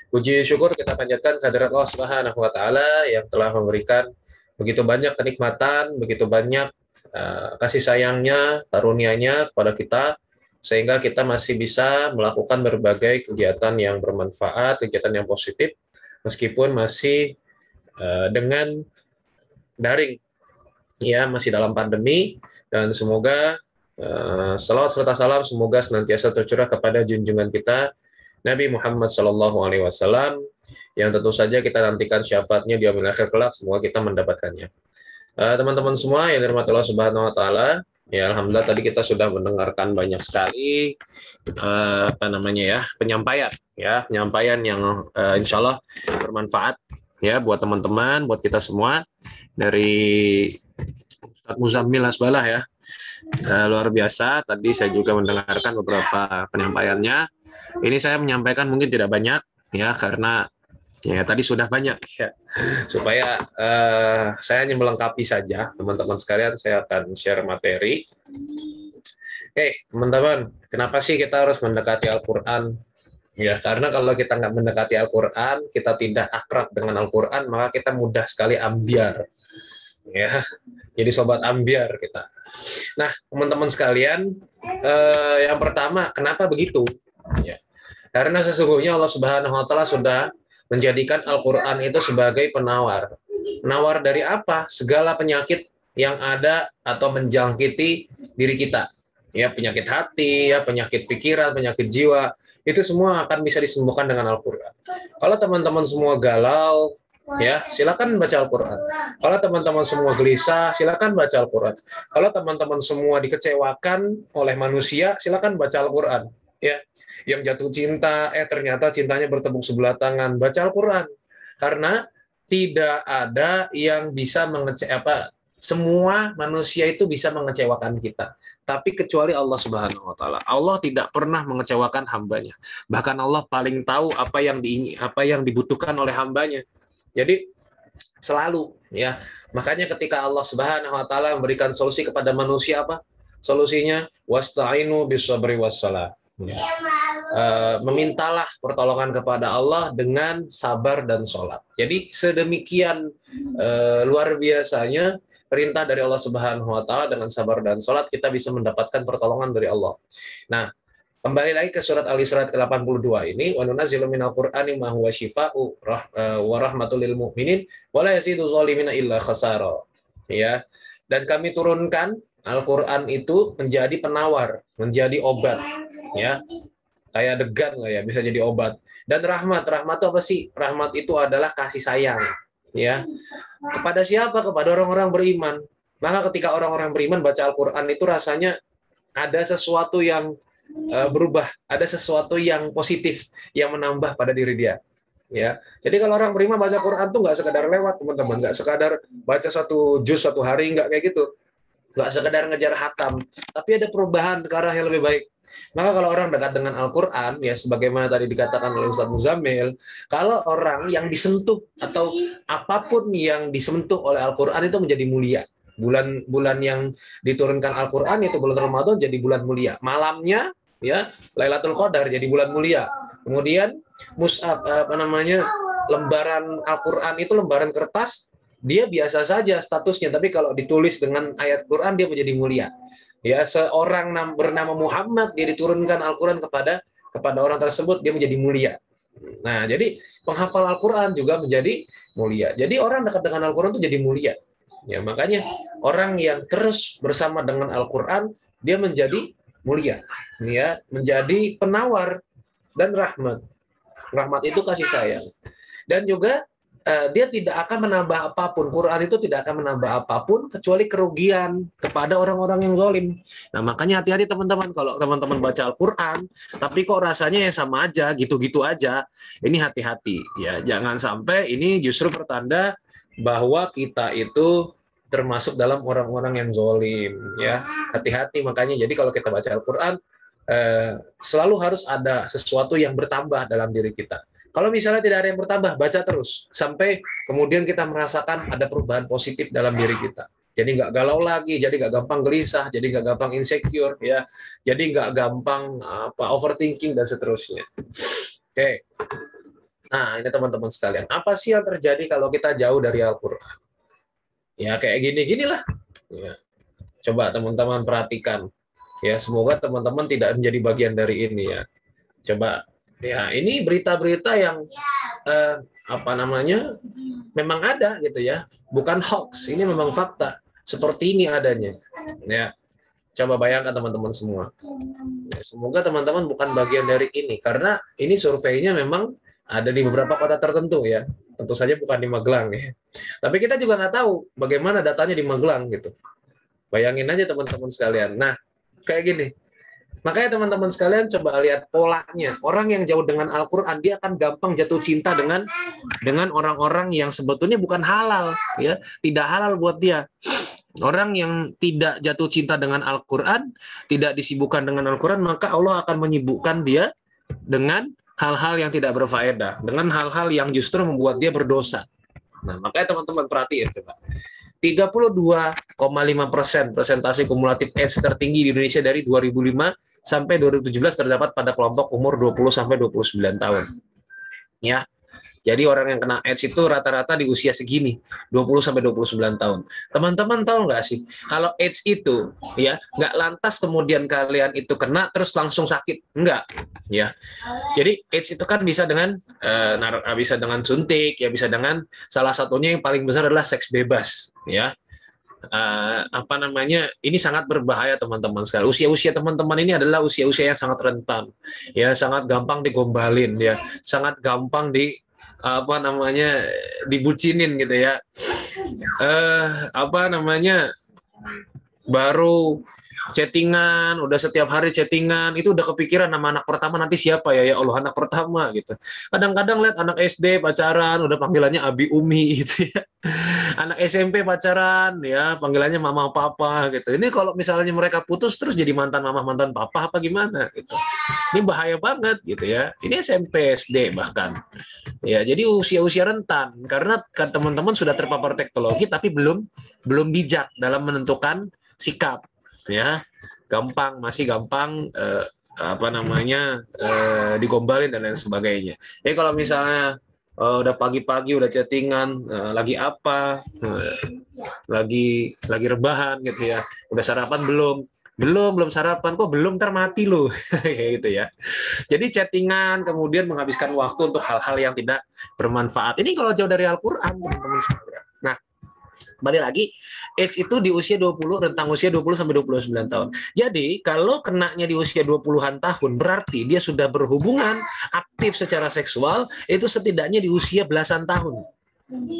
Puji syukur kita panjatkan kehadirat Allah Subhanahu wa taala yang telah memberikan begitu banyak kenikmatan, begitu banyak kasih sayangnya, karunia-Nya kepada kita, sehingga kita masih bisa melakukan berbagai kegiatan yang bermanfaat, kegiatan yang positif, meskipun masih dengan daring, ya, masih dalam pandemi. Dan semoga salawat serta salam semoga senantiasa tercurah kepada junjungan kita Nabi Muhammad SAW, yang tentu saja kita nantikan syafaatnya di yaumil akhir kelak. Semoga kita mendapatkannya. Teman-teman semua yang dirahmati Allah Subhanahu wa taala, ya, alhamdulillah tadi kita sudah mendengarkan banyak sekali penyampaian yang insya Allah bermanfaat, ya, buat teman-teman, buat kita semua. Dari Ustadz Muzammil Hasbalah, ya, luar biasa. Tadi saya juga mendengarkan beberapa penyampaiannya. Ini saya menyampaikan mungkin tidak banyak, ya, karena ya tadi sudah banyak, ya. Supaya saya hanya melengkapi saja, teman-teman sekalian, saya akan share materi. Oke, teman-teman, kenapa sih kita harus mendekati Al-Quran? Ya, karena kalau kita nggak mendekati Al-Quran, kita tidak akrab dengan Al-Quran, maka kita mudah sekali ambiar. Ya, jadi sobat ambiar kita. Nah, teman-teman sekalian, yang pertama, kenapa begitu? Ya, karena sesungguhnya Allah Subhanahu wa taala sudah menjadikan Al-Quran itu sebagai penawar. Penawar dari apa? Segala penyakit yang ada atau menjangkiti diri kita. Ya, penyakit hati, ya, penyakit pikiran, penyakit jiwa, itu semua akan bisa disembuhkan dengan Al-Quran. Kalau teman-teman semua galau, ya, silakan baca Al-Quran. Kalau teman-teman semua gelisah, silakan baca Al-Quran. Kalau teman-teman semua dikecewakan oleh manusia, silakan baca Al-Quran. Ya, yang jatuh cinta, ternyata cintanya bertepuk sebelah tangan, baca Al-Quran. Karena tidak ada yang bisa semua manusia itu bisa mengecewakan kita. Tapi kecuali Allah Subhanahu wa taala. Allah tidak pernah mengecewakan hambanya. Bahkan Allah paling tahu apa yang dibutuhkan oleh hambanya. Jadi selalu, ya. Makanya ketika Allah Subhanahu wa taala memberikan solusi kepada manusia, apa? Solusinya wasta'inu bis-sabri was-salah. Ya. Memintalah pertolongan kepada Allah dengan sabar dan sholat. Jadi sedemikian luar biasanya perintah dari Allah Subhanahu wa taala, dengan sabar dan sholat kita bisa mendapatkan pertolongan dari Allah. Nah, kembali lagi ke surat Al-Isra ke-82 ini, wa nunazzilu minal qur'ani ma huwa syifaa'u wa rahmatul lil mu'minin wa la yazidu zalimina illa khasara. Ya. Dan kami turunkan Al-Qur'an itu menjadi penawar, menjadi obat, ya. Kayak degan lah, ya, bisa jadi obat. Dan rahmat itu apa sih? Rahmat itu adalah kasih sayang, ya. Kepada siapa? Kepada orang-orang beriman. Maka ketika orang-orang beriman baca Al-Qur'an itu rasanya ada sesuatu yang berubah, ada sesuatu yang positif yang menambah pada diri dia, ya. Jadi kalau orang beriman baca Quran tuh nggak sekadar lewat, teman-teman, nggak sekadar baca satu juz satu hari, nggak kayak gitu, nggak sekadar ngejar hatam, tapi ada perubahan ke arah yang lebih baik. Maka kalau orang dekat dengan Al-Quran, ya, sebagaimana tadi dikatakan oleh Ustadz Muzammil, kalau orang yang disentuh atau apapun yang disentuh oleh Al-Quran itu menjadi mulia. Bulan yang diturunkan Al-Quran itu bulan Ramadan jadi bulan mulia. Malamnya, ya, Lailatul Qadar jadi bulan mulia. Kemudian mushaf, lembaran Al-Qur'an itu lembaran kertas, dia biasa saja statusnya, tapi kalau ditulis dengan ayat Quran dia menjadi mulia. Ya, seorang bernama Muhammad, dia diturunkan Al-Qur'an kepada orang tersebut, dia menjadi mulia. Nah, jadi penghafal Al-Qur'an juga menjadi mulia. Jadi orang dekat dengan Al-Qur'an itu jadi mulia. Ya, makanya orang yang terus bersama dengan Al-Qur'an dia menjadi mulia, ya, menjadi penawar dan rahmat. Rahmat itu kasih sayang. Dan juga dia tidak akan menambah apapun. Quran itu tidak akan menambah apapun kecuali kerugian kepada orang-orang yang zalim. Nah, makanya hati-hati teman-teman kalau teman-teman baca Al-Qur'an tapi kok rasanya ya sama aja, gitu-gitu aja. Ini hati-hati, ya. Jangan sampai ini justru pertanda bahwa kita itu termasuk dalam orang-orang yang zalim, ya. Hati-hati makanya. Jadi kalau kita baca Al-Qur'an selalu harus ada sesuatu yang bertambah dalam diri kita. Kalau misalnya tidak ada yang bertambah, baca terus sampai kemudian kita merasakan ada perubahan positif dalam diri kita. Jadi nggak galau lagi, jadi nggak gampang gelisah, jadi nggak gampang insecure, ya, jadi nggak gampang overthinking dan seterusnya. Oke. Nah, ini teman-teman sekalian, apa sih yang terjadi kalau kita jauh dari Al-Quran? Ya kayak gini-ginilah. Ya. Coba teman-teman perhatikan. Ya, semoga teman-teman tidak menjadi bagian dari ini ya. Coba, ya ini berita-berita yang memang ada gitu ya, bukan hoax, ini memang fakta seperti ini adanya ya. Coba bayangkan teman-teman semua ya, semoga teman-teman bukan bagian dari ini, karena ini surveinya memang ada di beberapa kota tertentu ya, tentu saja bukan di Magelang ya, tapi kita juga nggak tahu bagaimana datanya di Magelang gitu. Bayangin aja teman-teman sekalian. Nah kayak gini. Makanya teman-teman sekalian coba lihat polanya. Orang yang jauh dengan Al-Quran, dia akan gampang jatuh cinta dengan orang-orang yang sebetulnya bukan halal, ya, tidak halal buat dia. Orang yang tidak jatuh cinta dengan Al-Quran, tidak disibukkan dengan Al-Quran, maka Allah akan menyibukkan dia dengan hal-hal yang tidak berfaedah, dengan hal-hal yang justru membuat dia berdosa. Nah, makanya teman-teman perhatiin coba. 32,5% presentasi kumulatif AIDS tertinggi di Indonesia dari 2005 sampai 2017 terdapat pada kelompok umur 20 sampai 29 tahun. Ya. Jadi orang yang kena AIDS itu rata-rata di usia segini, 20 sampai 29 tahun. Teman-teman tahu nggak sih, kalau AIDS itu ya nggak lantas kemudian kalian itu kena terus langsung sakit, enggak, ya. Jadi AIDS itu kan bisa dengan suntik, ya, bisa dengan salah satunya yang paling besar adalah seks bebas, ya. Ini sangat berbahaya teman-teman sekali. Usia-usia teman-teman ini adalah usia-usia yang sangat rentan, ya, sangat gampang digombalin, ya, sangat gampang dibucinin gitu ya. Baru chattingan, udah setiap hari chattingan, itu udah kepikiran nama anak pertama nanti siapa ya Allah, anak pertama gitu. Kadang-kadang lihat anak SD pacaran udah panggilannya Abi Umi gitu ya. Anak SMP pacaran ya panggilannya mama papa gitu. Ini kalau misalnya mereka putus terus jadi mantan mama mantan papa apa gimana gitu. Ini bahaya banget gitu ya. Ini SMP SD bahkan. Ya, jadi usia-usia rentan karena kan teman-teman sudah terpapar teknologi tapi belum bijak dalam menentukan sikap. Ya, masih gampang digombalin dan lain sebagainya. Jadi kalau misalnya udah pagi-pagi udah chattingan, lagi apa, lagi rebahan gitu ya, udah sarapan belum sarapan, kok belum, ntar mati loh. Kayak gitu ya. Jadi chattingan kemudian menghabiskan waktu untuk hal-hal yang tidak bermanfaat. Ini kalau jauh dari Al-Quran, teman-teman sekalian. Nah, kembali lagi, AIDS itu di usia 20, rentang usia 20 sampai 29 tahun. Jadi, kalau kenanya di usia 20-an tahun, berarti dia sudah berhubungan aktif secara seksual, itu setidaknya di usia belasan tahun.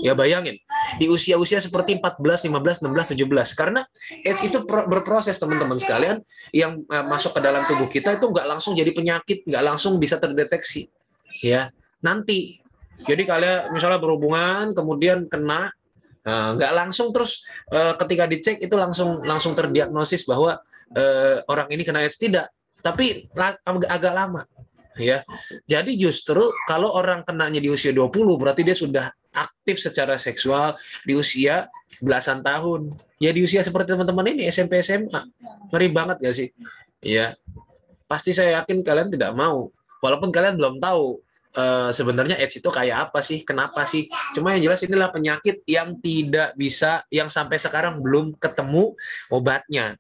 Ya bayangin, di usia-usia seperti 14, 15, 16, 17. Karena AIDS itu berproses teman-teman sekalian, yang masuk ke dalam tubuh kita itu nggak langsung jadi penyakit, nggak langsung bisa terdeteksi. Ya, nanti. Jadi kalian misalnya berhubungan, kemudian kena, nggak langsung terus ketika dicek itu langsung terdiagnosis bahwa orang ini kena AIDS, tidak. Tapi agak lama. Ya, jadi justru kalau orang kenanya di usia 20 berarti dia sudah aktif secara seksual di usia belasan tahun. Ya di usia seperti teman-teman ini SMP SMA. Ngeri banget gak sih? Ya. Pasti saya yakin kalian tidak mau. Walaupun kalian belum tahu sebenarnya AIDS itu kayak apa sih? Kenapa sih? Cuma yang jelas inilah penyakit yang tidak bisa, yang sampai sekarang belum ketemu obatnya.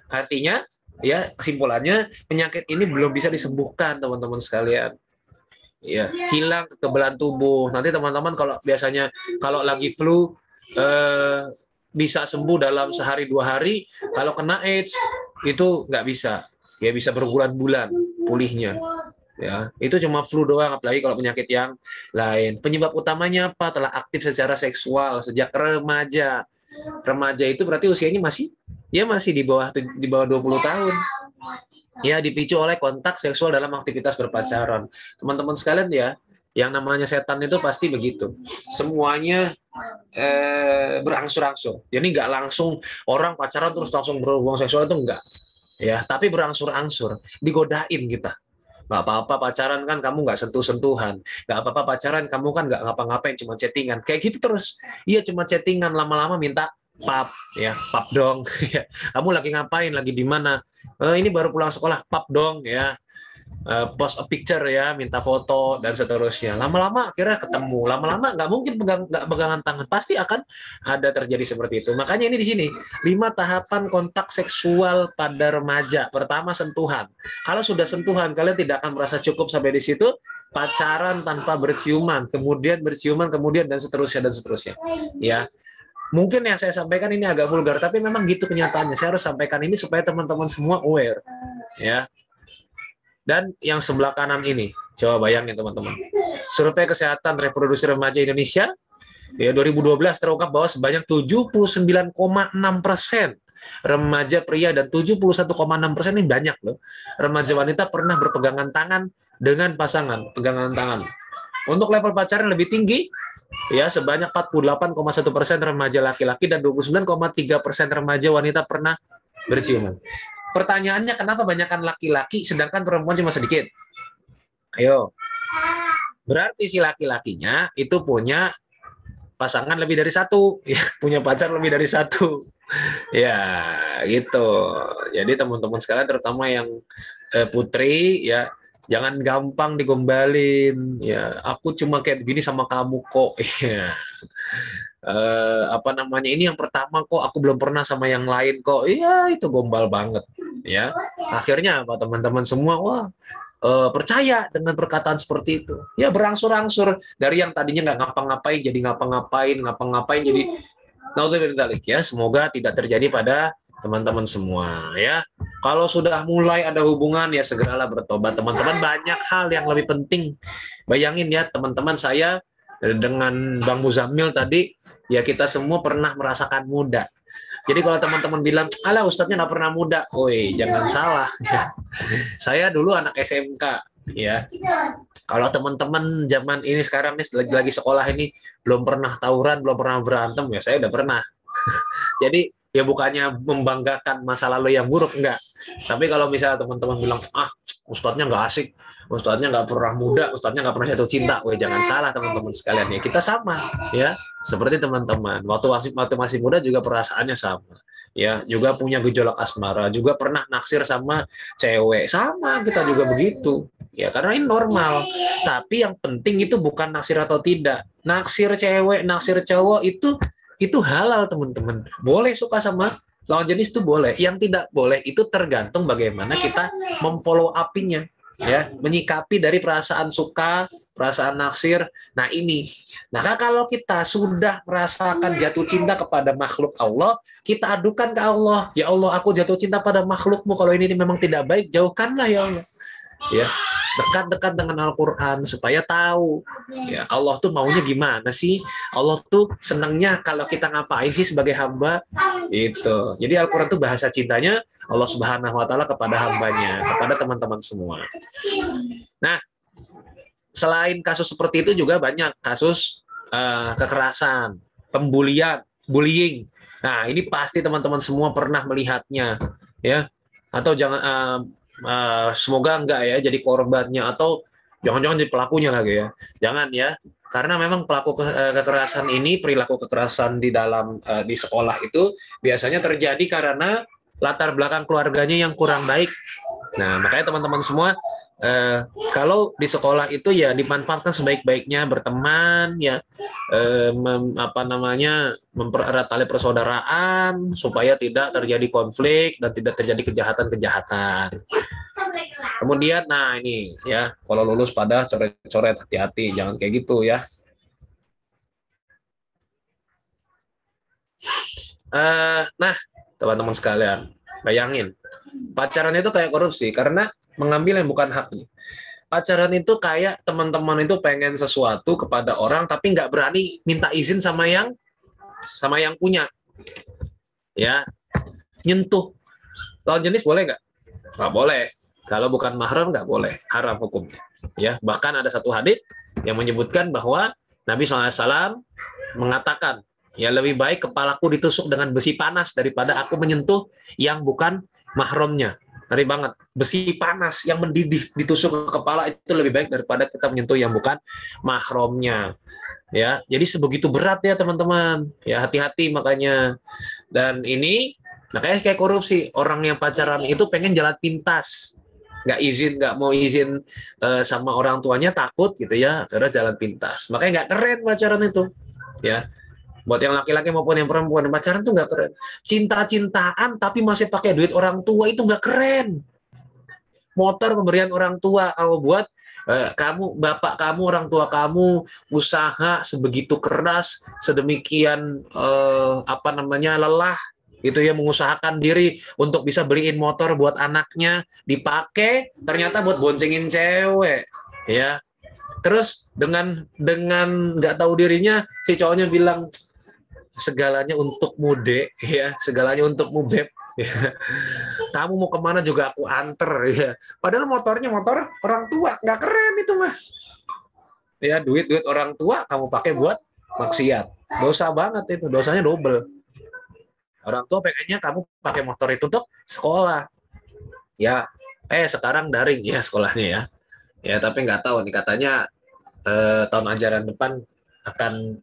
Artinya ya kesimpulannya penyakit ini belum bisa disembuhkan teman-teman sekalian. Ya, hilang kekebalan tubuh. Nanti teman-teman kalau biasanya kalau lagi flu bisa sembuh dalam sehari 2 hari, kalau kena AIDS itu nggak bisa. Ya bisa berbulan-bulan pulihnya. Ya, itu cuma flu doang, apalagi kalau penyakit yang lain. Penyebab utamanya apa? Telah aktif secara seksual sejak remaja. Remaja itu berarti usianya masih di bawah 20 tahun. Ya, dipicu oleh kontak seksual dalam aktivitas berpacaran. Teman-teman sekalian ya, yang namanya setan itu pasti begitu. Semuanya berangsur-angsur. Jadi nggak langsung orang pacaran terus langsung berhubungan seksual, itu enggak. Ya, tapi berangsur-angsur, digodain kita. Nggak apa-apa pacaran kan kamu nggak sentuh-sentuhan. Nggak apa-apa pacaran kamu kan nggak ngapa-ngapain, cuma chattingan. Kayak gitu terus. Iya cuma chattingan, lama-lama minta pap ya, pap dong. Kamu lagi ngapain? Lagi di mana? Ini baru pulang sekolah, pap dong ya. Post a picture ya, minta foto dan seterusnya. Lama-lama akhirnya ketemu. Lama-lama nggak mungkin nggak pegangan tangan. Pasti akan ada terjadi seperti itu. Makanya ini di sini 5 tahapan kontak seksual pada remaja. Pertama sentuhan. Kalau sudah sentuhan, kalian tidak akan merasa cukup sampai di situ. Pacaran tanpa berciuman, kemudian berciuman, kemudian dan seterusnya dan seterusnya. Ya. Mungkin yang saya sampaikan ini agak vulgar, tapi memang gitu kenyataannya. Saya harus sampaikan ini supaya teman-teman semua aware. Ya. Dan yang sebelah kanan ini, coba bayangin teman-teman. Survei Kesehatan Reproduksi Remaja Indonesia ya 2012 terungkap bahwa sebanyak 79,6% remaja pria dan 71,6% ini banyak loh. Remaja wanita pernah berpegangan tangan dengan pasangan, pegangan tangan. Untuk level pacaran lebih tinggi, ya sebanyak 48,1% remaja laki-laki dan 29,3% remaja wanita pernah berciuman. Pertanyaannya kenapa banyakkan laki-laki sedangkan perempuan cuma sedikit? Ayo. Berarti si laki-lakinya itu punya pasangan lebih dari satu, ya, punya pacar lebih dari satu. Ya, gitu. Jadi teman-teman sekalian terutama yang putri ya, jangan gampang digombalin ya. Aku cuma kayak begini sama kamu kok. Ya. Apa namanya, ini yang pertama kok, aku belum pernah sama yang lain kok. Iya, itu gombal banget ya. Akhirnya apa teman-teman semua, wah percaya dengan perkataan seperti itu ya, berangsur-angsur dari yang tadinya nggak ngapa-ngapain jadi ngapa-ngapain jadi naudzubillah ya. Semoga tidak terjadi pada teman-teman semua ya. Kalau sudah mulai ada hubungan ya segeralah bertobat teman-teman. Banyak hal yang lebih penting. Bayangin ya teman-teman, saya dengan Bang Muzammil tadi, ya kita semua pernah merasakan muda. Jadi kalau teman-teman bilang, alah ustadznya nggak pernah muda, woi jangan salah. Saya dulu anak SMK, ya. Kalau teman-teman zaman ini sekarang nih lagi sekolah ini belum pernah tawuran, belum pernah berantem, ya saya udah pernah. Jadi ya bukannya membanggakan masa lalu yang buruk, enggak. Tapi kalau misalnya teman-teman bilang, ustadznya nggak asik, ustadznya nggak pernah muda, ustadznya nggak pernah jatuh cinta, weh jangan salah teman-teman sekalian ya. Kita sama ya, seperti teman-teman. Waktu masih muda juga perasaannya sama. Ya, juga punya gejolak asmara, juga pernah naksir sama cewek, sama kita juga begitu. Ya, karena ini normal. Tapi yang penting itu bukan naksir atau tidak. Naksir cewek, naksir cowok itu halal teman-teman. Boleh suka sama lawan jenis itu boleh. Yang tidak boleh itu tergantung bagaimana kita memfollow up-nya, ya, menyikapi dari perasaan suka, perasaan naksir. Nah ini, nah kalau kita sudah merasakan jatuh cinta kepada makhluk Allah, kita adukan ke Allah, ya Allah aku jatuh cinta pada makhlukmu, kalau ini memang tidak baik jauhkanlah ya Allah. Ya, dekat-dekat dengan Al-Quran supaya tahu ya Allah tuh maunya gimana sih, Allah tuh senangnya kalau kita ngapain sih sebagai hamba itu. Jadi Al-Quran tuh bahasa cintanya Allah Subhanahu Wa Taala kepada hambanya, kepada teman-teman semua. Nah, selain kasus seperti itu juga banyak kasus kekerasan, pembulian, bullying. Nah ini pasti teman-teman semua pernah melihatnya ya, atau jangan semoga enggak ya jadi korbannya, atau jangan-jangan jadi pelakunya lagi ya. Jangan ya, karena memang pelaku kekerasan ini, perilaku kekerasan di dalam di sekolah itu biasanya terjadi karena latar belakang keluarganya yang kurang baik. Nah, makanya teman-teman semua kalau di sekolah itu ya dimanfaatkan sebaik-baiknya, berteman ya, mempererat tali persaudaraan supaya tidak terjadi konflik dan tidak terjadi kejahatan-kejahatan. Kemudian, nah ini ya, kalau lulus pada coret-coret, hati-hati, jangan kayak gitu ya. Nah, teman-teman sekalian, bayangin, pacaran itu kayak korupsi karena mengambil yang bukan haknya. Pacaran itu kayak teman-teman itu pengen sesuatu kepada orang tapi nggak berani minta izin sama yang punya. Ya, nyentuh lawan jenis boleh nggak? Nggak boleh. Kalau bukan mahram nggak boleh, haram hukumnya. Ya, bahkan ada satu hadits yang menyebutkan bahwa Nabi SAW mengatakan, ya lebih baik kepalaku ditusuk dengan besi panas daripada aku menyentuh yang bukan mahramnya. ngeri banget. Besi panas yang mendidih ditusuk ke kepala itu lebih baik daripada kita menyentuh yang bukan mahramnya. Ya, jadi sebegitu berat ya teman-teman. Ya, hati-hati makanya. Dan ini makanya kayak korupsi. Orang yang pacaran itu pengen jalan pintas, nggak mau izin sama orang tuanya, takut gitu ya, karena jalan pintas. Makanya nggak keren pacaran itu. Ya, buat yang laki-laki maupun yang perempuan, pacaran tuh nggak keren. Cinta-cintaan tapi masih pakai duit orang tua itu nggak keren. Motor pemberian orang tua, buat kamu, bapak kamu, orang tua kamu usaha sebegitu keras, sedemikian lelah gitu ya, mengusahakan diri untuk bisa beliin motor buat anaknya, dipakai ternyata buat boncengin cewek, ya. Terus dengan nggak tahu dirinya si cowoknya bilang segalanya untukmu dek, ya, segalanya untukmu beb, ya. Kamu mau kemana juga aku anter, ya. Padahal motornya motor orang tua, nggak keren itu mah. Ya, duit orang tua kamu pakai buat maksiat, dosa banget itu, dosanya double. Orang tua pengennya kamu pakai motor itu untuk sekolah, ya. Sekarang daring ya sekolahnya ya. Ya, tapi nggak tahu nih, katanya tahun ajaran depan akan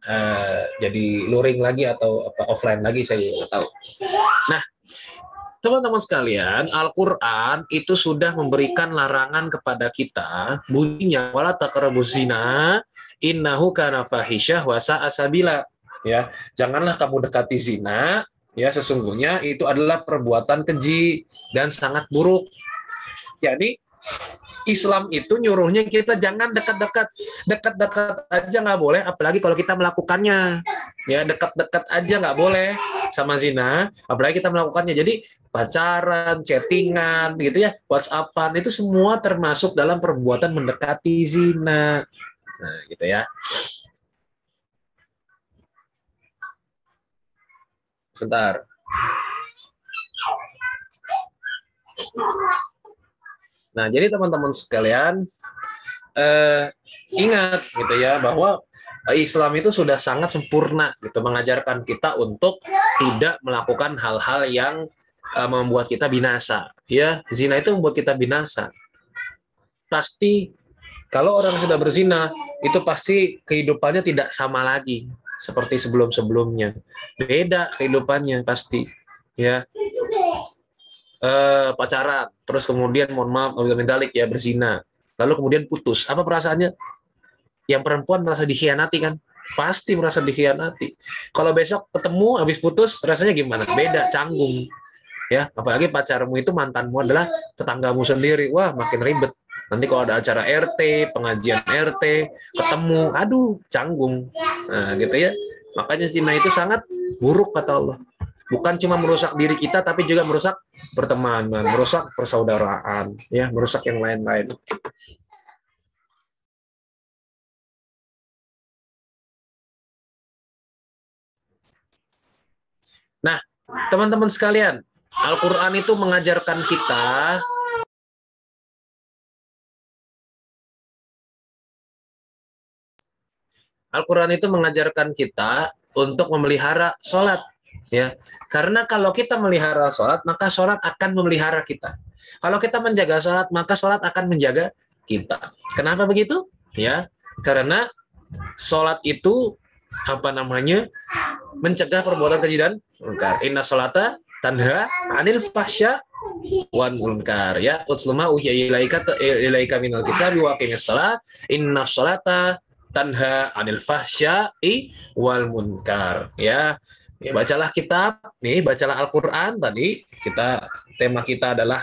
jadi luring lagi atau offline lagi, saya nggak tahu. Nah, teman-teman sekalian, Al-Quran itu sudah memberikan larangan kepada kita, bunyinya wala taqrabuz zina innahu kana fahisyah wa sa'a sabila. Ya, janganlah kamu dekati zina, ya, sesungguhnya itu adalah perbuatan keji dan sangat buruk. Jadi Islam itu nyuruhnya kita jangan dekat-dekat aja nggak boleh, apalagi kalau kita melakukannya. Ya, dekat-dekat aja nggak boleh sama zina, apalagi kita melakukannya. Jadi pacaran, chattingan, gitu ya, WhatsAppan, itu semua termasuk dalam perbuatan mendekati zina. Nah, gitu ya. Sebentar. Nah, jadi teman-teman sekalian, ingat gitu ya, bahwa Islam itu sudah sangat sempurna gitu, mengajarkan kita untuk tidak melakukan hal-hal yang membuat kita binasa. Ya, zina itu membuat kita binasa. Pasti kalau orang sudah berzina, itu pasti kehidupannya tidak sama lagi seperti sebelum-sebelumnya. Beda kehidupannya pasti. Ya. Pacaran, terus kemudian mohon maaf mendalik ya, berzina, lalu kemudian putus, apa perasaannya? Yang perempuan merasa dikhianati kan, pasti merasa dikhianati. Kalau besok ketemu habis putus, rasanya gimana? Beda, canggung ya. Apalagi pacarmu itu mantanmu adalah tetanggamu sendiri, wah makin ribet. Nanti kalau ada acara RT, pengajian RT, ketemu, aduh canggung. Nah gitu ya, makanya zina itu sangat buruk kata Allah. Bukan cuma merusak diri kita, tapi juga merusak pertemanan, merusak persaudaraan, ya, merusak yang lain-lain. Nah, teman-teman sekalian, Al-Quran itu mengajarkan kita untuk memelihara sholat. Ya, karena kalau kita melihara sholat, maka sholat akan memelihara kita. Kalau kita menjaga sholat, maka sholat akan menjaga kita. Kenapa begitu? Ya, karena sholat itu mencegah perbuatan keji dan munkar. Inna sholata tanha anil fahsya wan munkar. Ya, utsluma uhiya ilaika minal kitabi wa aqimis shalah. Inna sholata tanha anil fahsya'i wal munkar. Ya. Ya, bacalah kitab, bacalah Al-Quran. Tadi tema kita adalah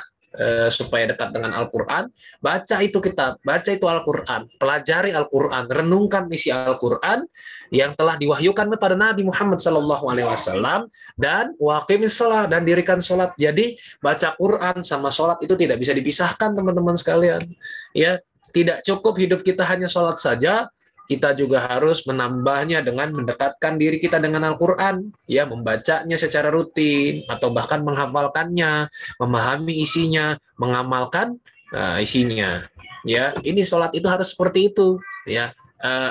supaya dekat dengan Al-Quran. Baca itu kitab, baca itu Al-Quran, pelajari Al-Quran, renungkan isi Al-Quran yang telah diwahyukan kepada Nabi Muhammad SAW, dan waqimis shalah, dan dirikan sholat. Jadi baca Quran sama sholat itu tidak bisa dipisahkan, teman-teman sekalian. Ya, tidak cukup hidup kita hanya sholat saja. Kita juga harus menambahnya dengan mendekatkan diri kita dengan Al-Quran, ya, membacanya secara rutin atau bahkan menghafalkannya, memahami isinya, mengamalkan isinya. Ya, ini sholat itu harus seperti itu. Ya,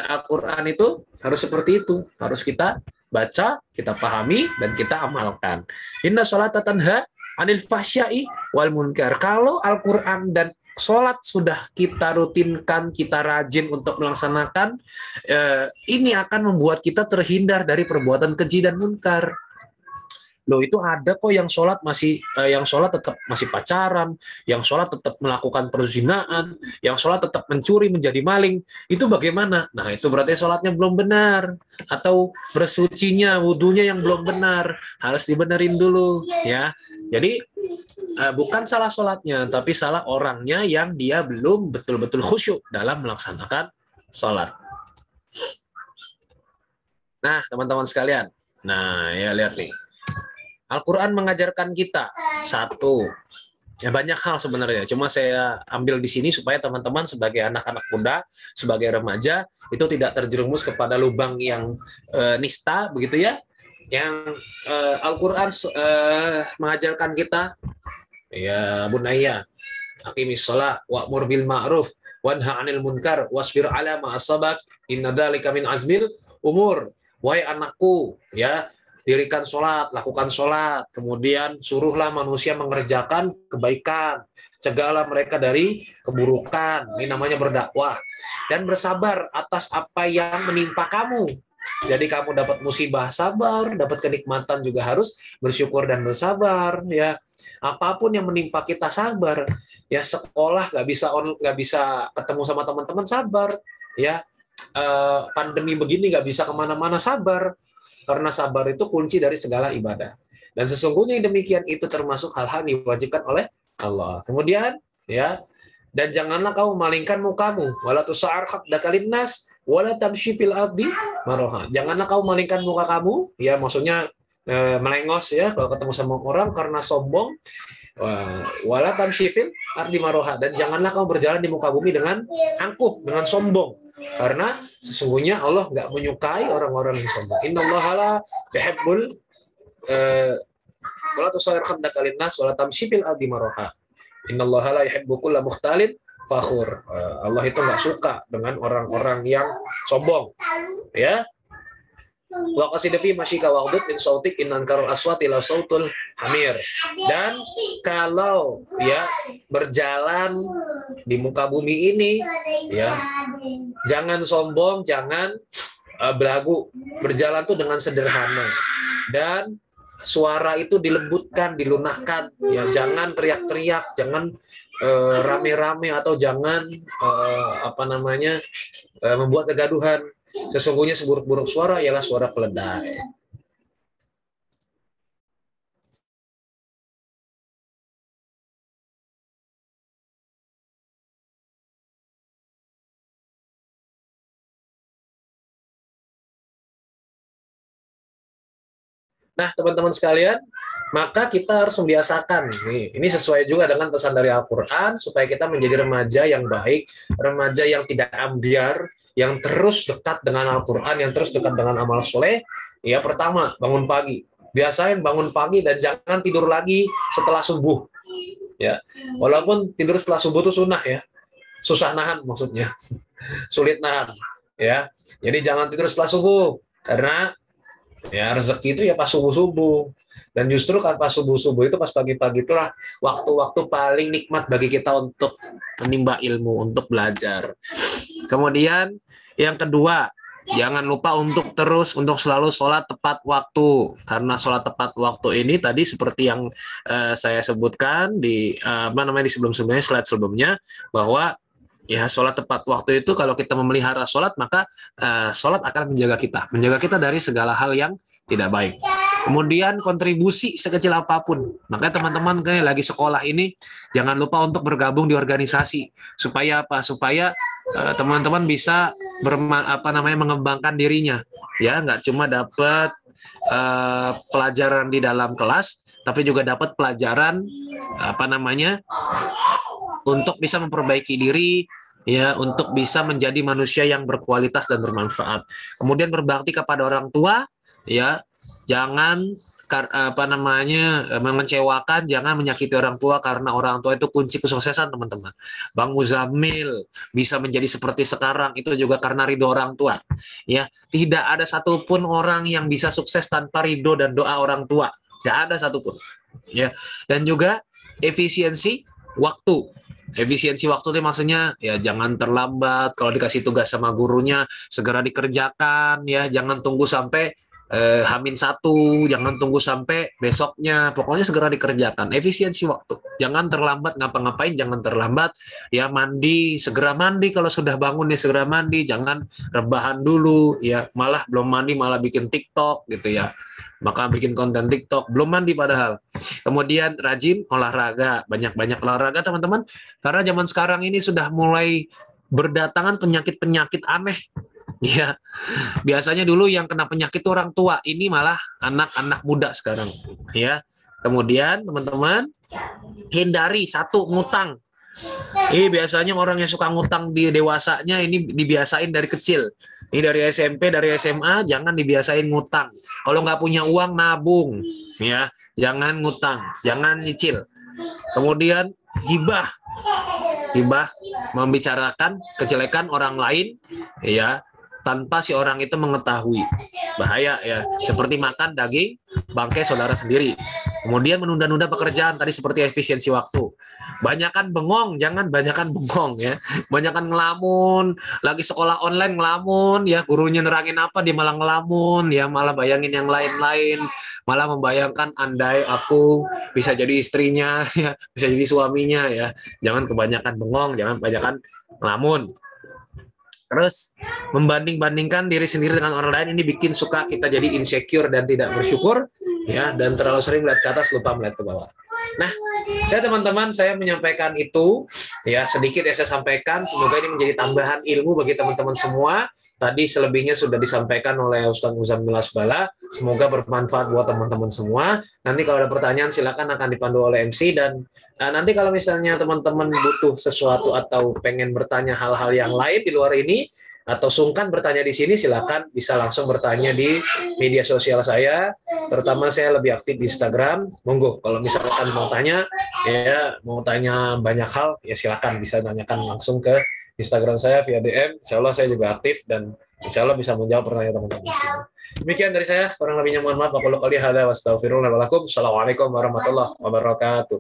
Al-Quran itu harus seperti itu, harus kita baca, kita pahami, dan kita amalkan. Inna sholata tanha anil fahsya'i wal munkar. Kalau Al-Qur'an dan sholat sudah kita rutinkan, kita rajin untuk melaksanakan, ini akan membuat kita terhindar dari perbuatan keji dan munkar. Loh, itu ada kok yang sholat tetap masih pacaran, yang sholat tetap melakukan perzinaan, yang sholat tetap mencuri, menjadi maling. Itu bagaimana? Nah, itu berarti sholatnya belum benar, atau bersucinya, wudunya yang belum benar, harus dibenerin dulu, ya. Jadi bukan salah sholatnya, tapi salah orangnya yang dia belum betul-betul khusyuk dalam melaksanakan sholat. Nah, teman-teman sekalian, nah ya lihat nih. Al-Quran mengajarkan kita satu, ya banyak hal sebenarnya. Cuma saya ambil di sini supaya teman-teman sebagai anak-anak muda, sebagai remaja itu tidak terjerumus kepada lubang yang nista, begitu ya. Yang Al-Quran mengajarkan kita, ya bunayya, aqimis shalah wa'mur bil ma'ruf wanha 'anil munkar wasbir 'ala ma asabak inna dzalika min azmil umur. Wahai anakku, ya, dirikan sholat, lakukan sholat, kemudian suruhlah manusia mengerjakan kebaikan, cegahlah mereka dari keburukan, ini namanya berdakwah, dan bersabar atas apa yang menimpa kamu. Jadi kamu dapat musibah, sabar, dapat kenikmatan juga harus bersyukur dan bersabar, ya. Apapun yang menimpa kita sabar, ya. Sekolah nggak bisa ketemu sama teman-teman, sabar, ya. Pandemi begini nggak bisa kemana-mana, sabar. Karena sabar itu kunci dari segala ibadah. Dan sesungguhnya yang demikian itu termasuk hal-hal yang diwajibkan oleh Allah. Kemudian, ya, dan janganlah kamu malingkan mukamu, wala tusa'ar khaddaka linnas, wala tamshi fil ardi maraha. Janganlah kamu malingkan muka kamu, ya, maksudnya melengos, ya, kalau ketemu sama orang karena sombong. Wala tamshi fil ardi maraha, dan janganlah kamu berjalan di muka bumi dengan angkuh, dengan sombong. Karena sesungguhnya Allah nggak menyukai orang-orang yang sombong. Innallaha la yuhibbul wala tusa'ir khaddaka linnas wala tamshi fil ardi maraha. Innallaha la yuhibbu kulla mukhtalin fakhur. Allah itu nggak suka dengan orang-orang yang sombong, ya. Wa qasid fi masyika wa'dud min sautik innan karul aswati la sautul hamir. Dan kalau, ya, berjalan di muka bumi ini, ya, jangan sombong, jangan belagu. Berjalan tuh dengan sederhana, dan suara itu dilembutkan, dilunakkan, ya. Jangan teriak-teriak, jangan rame-rame, atau jangan membuat kegaduhan. Sesungguhnya seburuk-buruk suara ialah suara keledai. Nah, teman-teman sekalian, maka kita harus membiasakan. Ini sesuai juga dengan pesan dari Al-Quran, supaya kita menjadi remaja yang baik, remaja yang tidak ambiar, yang terus dekat dengan Al-Quran, yang terus dekat dengan amal soleh. Ya, pertama, bangun pagi. Biasain bangun pagi dan jangan tidur lagi setelah subuh. Ya, walaupun tidur setelah subuh itu sunnah, ya. Susah nahan maksudnya. Sulit nahan, ya. Jadi jangan tidur setelah subuh, karena, ya, rezeki itu ya pas subuh-subuh. Dan justru kan pas subuh-subuh itu, pas pagi-pagi, itulah waktu-waktu paling nikmat bagi kita untuk menimba ilmu, untuk belajar. Kemudian yang kedua, jangan lupa untuk selalu sholat tepat waktu. Karena sholat tepat waktu ini tadi seperti yang saya sebutkan di di sebelum-sebelumnya, slide sebelumnya, bahwa, ya, sholat tepat waktu itu kalau kita memelihara sholat, maka sholat akan menjaga kita dari segala hal yang tidak baik. Kemudian kontribusi sekecil apapun. Makanya teman-teman kayak lagi sekolah ini jangan lupa untuk bergabung di organisasi. Supaya apa? Supaya teman-teman bisa mengembangkan dirinya. Ya, nggak cuma dapat pelajaran di dalam kelas, tapi juga dapat pelajaran untuk bisa memperbaiki diri, ya, untuk bisa menjadi manusia yang berkualitas dan bermanfaat. Kemudian berbakti kepada orang tua, ya, jangan mengecewakan, jangan menyakiti orang tua, karena orang tua itu kunci kesuksesan, teman-teman. Bang Muzammil bisa menjadi seperti sekarang itu juga karena ridho orang tua, ya. Tidak ada satupun orang yang bisa sukses tanpa ridho dan doa orang tua, tidak ada satupun, ya. Dan juga efisiensi waktu. Efisiensi waktu itu maksudnya ya jangan terlambat, kalau dikasih tugas sama gurunya segera dikerjakan ya, jangan tunggu sampai H-1, jangan tunggu sampai besoknya, pokoknya segera dikerjakan. Efisiensi waktu, jangan terlambat ngapa-ngapain, jangan terlambat ya. Mandi, segera mandi, kalau sudah bangun ya segera mandi, jangan rebahan dulu ya, malah belum mandi malah bikin TikTok gitu ya, maka bikin konten TikTok belum mandi padahal. Kemudian rajin olahraga, banyak-banyak olahraga teman-teman, karena zaman sekarang ini sudah mulai berdatangan penyakit-penyakit aneh. Ya, biasanya dulu yang kena penyakit orang tua, ini malah anak-anak muda sekarang. Ya, kemudian teman-teman hindari satu ngutang. Biasanya orang yang suka ngutang di dewasanya ini dibiasain dari kecil. Ini dari SMP, dari SMA, jangan dibiasain ngutang. Kalau nggak punya uang nabung, ya, jangan ngutang, jangan nyicil. Kemudian hibah, membicarakan kejelekan orang lain, ya, tanpa si orang itu mengetahui, bahaya ya, seperti makan daging bangkai saudara sendiri. Kemudian menunda-nunda pekerjaan, tadi seperti efisiensi waktu. Banyakan bengong, jangan banyakan bengong ya, banyakan ngelamun, lagi sekolah online ngelamun ya, gurunya nerangin apa dia malah ngelamun ya, malah bayangin yang lain-lain, malah membayangkan andai aku bisa jadi istrinya ya, bisa jadi suaminya ya. Jangan kebanyakan bengong, jangan kebanyakan ngelamun. Terus membanding-bandingkan diri sendiri dengan orang lain, ini bikin suka kita jadi insecure dan tidak bersyukur ya, dan terlalu sering melihat ke atas lupa melihat ke bawah. Nah, ya teman-teman, saya menyampaikan itu ya, sedikit ya saya sampaikan, semoga ini menjadi tambahan ilmu bagi teman-teman semua. Tadi selebihnya sudah disampaikan oleh Ustaz Muzammil Asbala, semoga bermanfaat buat teman-teman semua. Nanti kalau ada pertanyaan silakan akan dipandu oleh MC, dan nanti kalau misalnya teman-teman butuh sesuatu atau pengen bertanya hal-hal yang lain di luar ini, atau sungkan bertanya di sini, silakan bisa langsung bertanya di media sosial saya. Terutama saya lebih aktif di Instagram. Monggo kalau misalkan mau tanya ya, mau tanya banyak hal ya, silakan bisa tanyakan langsung ke Instagram saya via DM. Insya Allah saya juga aktif dan insya Allah bisa menjawab pertanyaan teman-teman di sini. Demikian dari saya, kurang lebihnya mohon maaf. Aku qouli hadza wa astaghfirullah wa lakum. Assalamualaikum warahmatullahi wabarakatuh.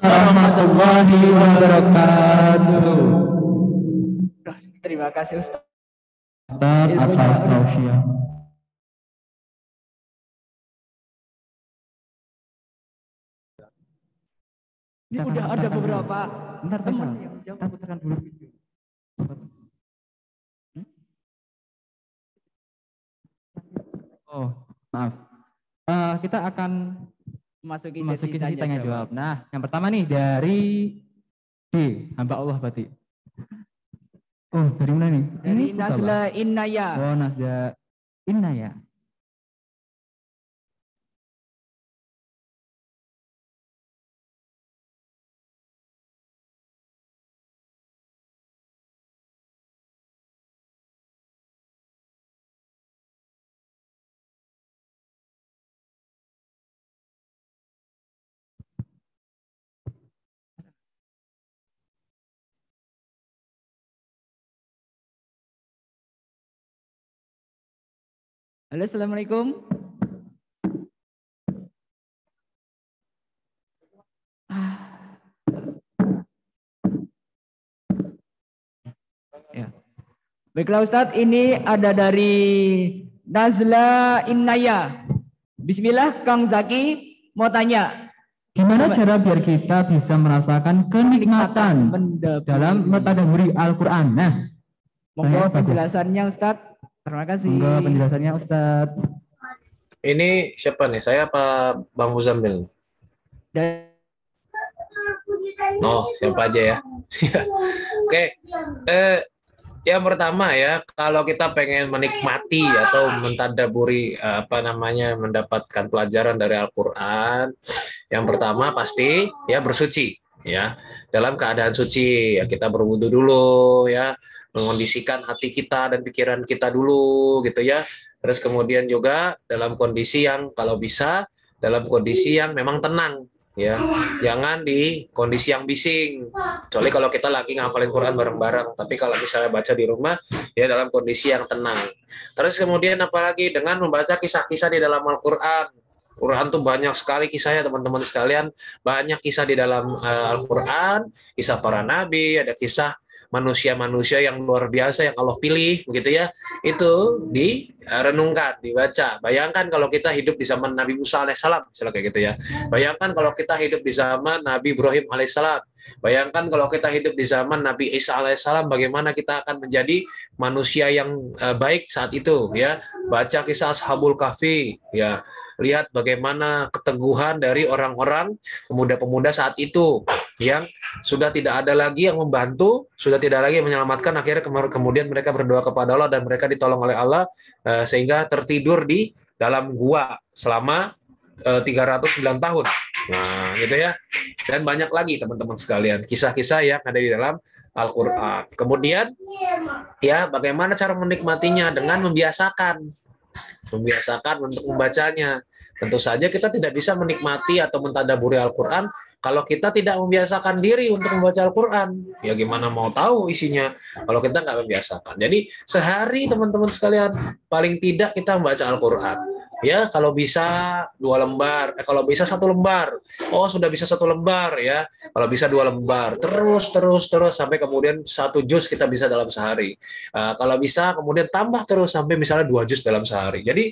Warahmatullahi wabarakatuh. Terima kasih Ustaz atas tausiah. Ini udah ada beberapa teman yang kita putarkan dulu video. Oh, maaf. Kita akan memasuki sesi sesi tanya jawab. Nah, yang pertama nih dari D, hamba Allah berarti. Oh, dari mana nih? Dari Nazla Innaya. Oh, Nazla Innaya. Halo, assalamualaikum. Ya. Baiklah Ustadz, ini ada dari Nazla Innaya. Bismillah, Kang Zaki mau tanya. Gimana cara biar kita bisa merasakan kenikmatan dalam mentadabburi Al-Quran? Nah, monggo penjelasannya Ustadz. Terima kasih. Monggo penjelasannya Ustadz. Ini siapa nih? Saya apa Bang Muzammil? No, siapa aja ya. Oke. Yang pertama ya, kalau kita pengen menikmati atau mentadaburi mendapatkan pelajaran dari Al-Qur'an, yang pertama pasti ya bersuci ya. Dalam keadaan suci ya, kita berwudu dulu ya, mengondisikan hati kita dan pikiran kita dulu gitu ya. Terus kemudian juga dalam kondisi yang kalau bisa dalam kondisi yang memang tenang ya, jangan di kondisi yang bising. Kecuali kalau kita lagi ngafalin Quran bareng-bareng, tapi kalau misalnya baca di rumah ya dalam kondisi yang tenang. Terus kemudian apalagi dengan membaca kisah-kisah di dalam Al-Quran Quran tuh banyak sekali kisahnya teman-teman sekalian, banyak kisah di dalam Al-Quran, kisah para nabi, ada kisah manusia-manusia yang luar biasa yang Allah pilih, begitu ya. Itu direnungkan, dibaca. Bayangkan kalau kita hidup di zaman Nabi Musa alaihissalam, misalnya kayak gitu ya. Bayangkan kalau kita hidup di zaman Nabi Ibrahim alaihissalam. Bayangkan kalau kita hidup di zaman Nabi Isa alaihissalam, bagaimana kita akan menjadi manusia yang baik saat itu, ya. Baca kisah Ashabul Kahfi, ya. Lihat bagaimana keteguhan dari orang-orang pemuda-pemuda saat itu yang sudah tidak ada lagi yang membantu, sudah tidak lagi yang menyelamatkan, akhirnya kemudian mereka berdoa kepada Allah dan mereka ditolong oleh Allah sehingga tertidur di dalam gua selama 309 tahun. Nah, gitu ya. Dan banyak lagi teman-teman sekalian kisah-kisah yang ada di dalam Al-Qur'an. Kemudian ya bagaimana cara menikmatinya dengan membiasakan untuk membacanya. Tentu saja kita tidak bisa menikmati atau mentadaburi Al-Quran kalau kita tidak membiasakan diri untuk membaca Al-Quran. Ya gimana mau tahu isinya kalau kita nggak membiasakan. Jadi sehari teman-teman sekalian paling tidak kita membaca Al-Quran. Ya kalau bisa 2 lembar, kalau bisa 1 lembar. Oh sudah bisa 1 lembar ya. Kalau bisa 2 lembar, terus sampai kemudian 1 juz kita bisa dalam sehari. Kalau bisa kemudian tambah terus sampai misalnya 2 juz dalam sehari. Jadi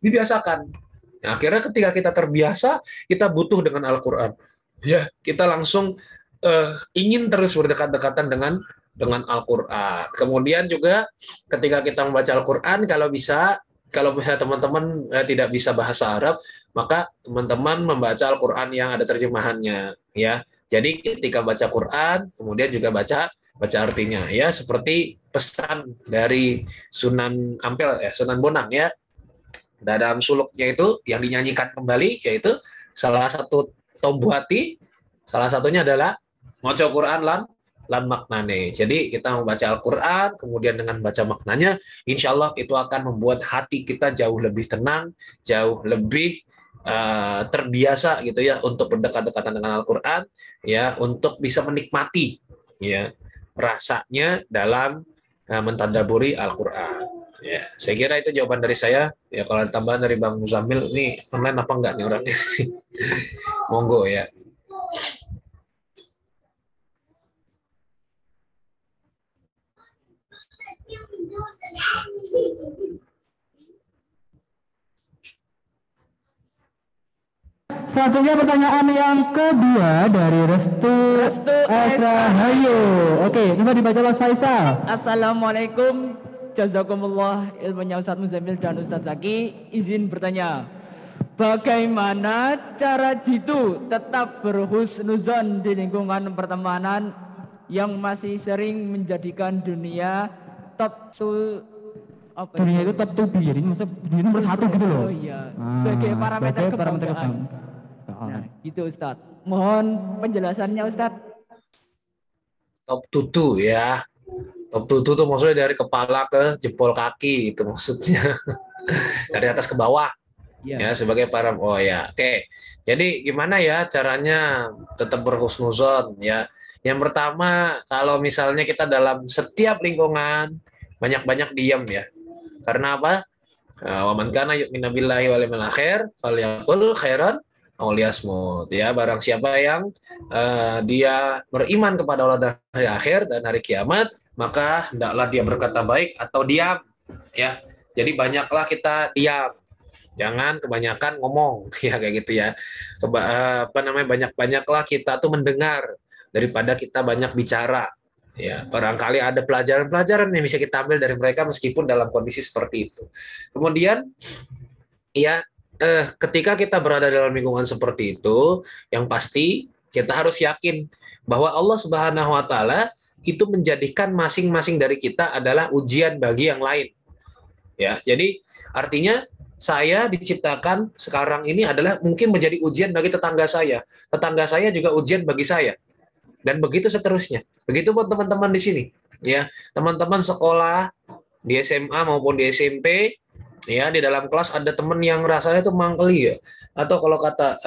dibiasakan. Nah, akhirnya ketika kita terbiasa, kita butuh dengan Al-Quran. Ya, kita langsung ingin terus berdekat-dekatan dengan Al-Quran. Kemudian juga ketika kita membaca Al-Quran, kalau misalnya teman-teman tidak bisa bahasa Arab, maka teman-teman membaca Al-Quran yang ada terjemahannya. Ya, jadi ketika baca Quran, kemudian juga baca artinya. Ya, seperti pesan dari Sunan Ampel, ya, Sunan Bonang ya. Dalam suluknya itu yang dinyanyikan kembali yaitu salah satu tombuati, salah satunya adalah maca Quran lan maknane. Jadi kita membaca Al-Quran, kemudian dengan baca maknanya, insya Allah itu akan membuat hati kita jauh lebih tenang, jauh lebih terbiasa gitu ya untuk berdekat-dekatan dengan Al-Quran, ya untuk bisa menikmati ya rasanya dalam mentadaburi Al-Quran. Ya, saya kira itu jawaban dari saya. Ya, kalau ada tambahan dari Bang Muzamil, ini online apa enggak nih orangnya? Monggo ya. Selanjutnya pertanyaan yang kedua dari Restu Esrahayu. Oke, coba dibaca Mas Faisal. Assalamualaikum. Jazakumullah ilmunya Ustadz Muzamil dan Ustadz Zaki. Izin bertanya, bagaimana cara jitu tetap berhusnuzon di lingkungan pertemanan yang masih sering menjadikan dunia top to apa Dunia itu top to be, jadi maksudnya di nomor 1 gitu loh. Oh iya, sebagai parameter kebanggaan. Nah, gitu Ustadz. Mohon penjelasannya Ustadz. Top tutu ya. Top tutu tuh maksudnya dari kepala ke jempol kaki itu maksudnya. Dari atas ke bawah. Ya, sebagai para Oke. Jadi gimana ya caranya tetap berhusnuzon ya? Yang pertama, kalau misalnya kita dalam setiap lingkungan banyak-banyak diam ya. Karena apa? Wa man kana yu'minu billahi wal yawmil akhir falyaqul khairan aw liyasmut ya. Barang siapa yang dia beriman kepada Allah dan hari akhir dan hari kiamat, maka hendaklah dia berkata baik atau diam ya. Jadi banyaklah kita diam, jangan kebanyakan ngomong ya kayak gitu ya. Banyak-banyaklah kita tuh mendengar daripada kita banyak bicara ya. Barangkali ada pelajaran-pelajaran yang bisa kita ambil dari mereka meskipun dalam kondisi seperti itu. Kemudian ya ketika kita berada dalam lingkungan seperti itu, yang pasti kita harus yakin bahwa Allah Subhanahu wa taala itu menjadikan masing-masing dari kita adalah ujian bagi yang lain. Ya, jadi artinya saya diciptakan sekarang ini adalah mungkin menjadi ujian bagi tetangga saya. Tetangga saya juga ujian bagi saya. Dan begitu seterusnya. Begitu buat teman-teman di sini. Ya, teman-teman sekolah di SMA maupun di SMP, ya di dalam kelas ada teman yang rasanya tuh mangkeli ya. Atau kalau kata